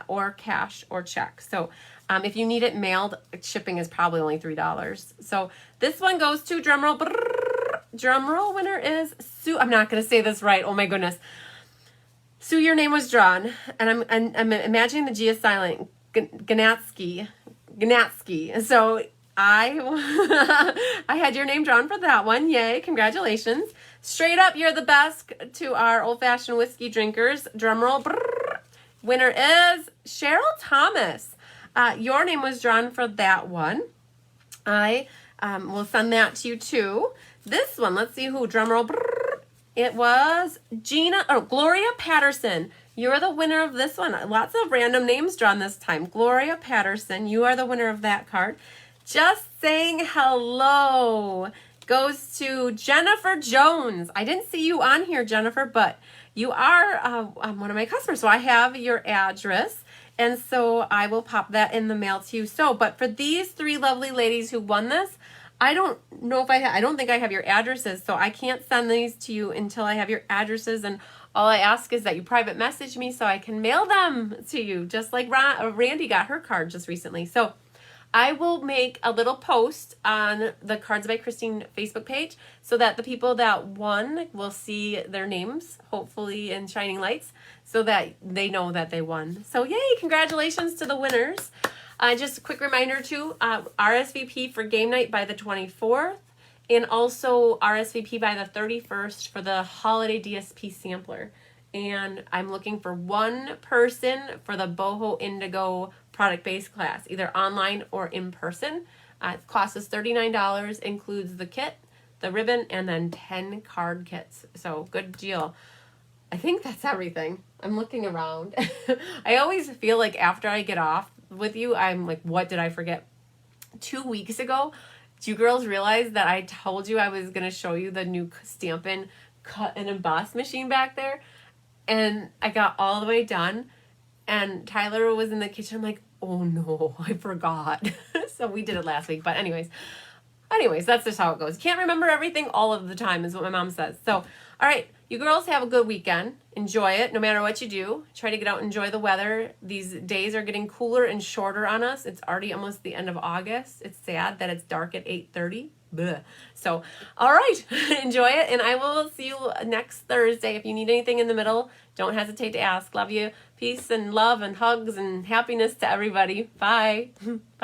or cash or check. So if you need it mailed, shipping is probably only $3. So this one goes to drumroll. Drumroll winner is Sue. I'm not going to say this right. Oh my goodness. Sue, your name was drawn, and I'm imagining the G is silent. Gnatsky. So I had your name drawn for that one. Yay, congratulations. Straight up, you're the best to our old-fashioned whiskey drinkers. Drumroll. Winner is Cheryl Thomas. Your name was drawn for that one. I will send that to you too. This one, let's see who. Drumroll. It was Gloria Patterson. You're the winner of this one. Lots of random names drawn this time. Gloria Patterson, you are the winner of that card. Just saying hello goes to Jennifer Jones. I didn't see you on here, Jennifer, but you are one of my customers. So I have your address, and so I will pop that in the mail to you. But for these three lovely ladies who won this, I don't know if I don't think I have your addresses, so I can't send these to you until I have your addresses, and all I ask is that you private message me so I can mail them to you, just like Randy got her card just recently. So I will make a little post on the Cards by Christine Facebook page so that the people that won will see their names, hopefully in shining lights, so that they know that they won. So yay, congratulations to the winners. Just a quick reminder too, RSVP for game night by the 24th, and also RSVP by the 31st for the holiday DSP sampler. And I'm looking for one person for the Boho Indigo product-based class, either online or in person. It costs us $39, includes the kit, the ribbon, and then 10 card kits. So good deal. I think that's everything. I'm looking around. I always feel like after I get off with you, I'm like, what did I forget? 2 weeks ago, do you girls realize that I told you I was going to show you the new Stampin' Cut and Emboss machine back there? And I got all the way done, and Tyler was in the kitchen. I'm like, oh no, I forgot. So we did it last week. But anyways, that's just how it goes. Can't remember everything all of the time is what my mom says. So, all right, you girls have a good weekend. Enjoy it no matter what you do. Try to get out and enjoy the weather. These days are getting cooler and shorter on us. It's already almost the end of August. It's sad that it's dark at 8:30. Bleh. So, all right, enjoy it, and I will see you next Thursday. If you need anything in the middle, don't hesitate to ask. Love you. Peace and love and hugs and happiness to everybody. Bye.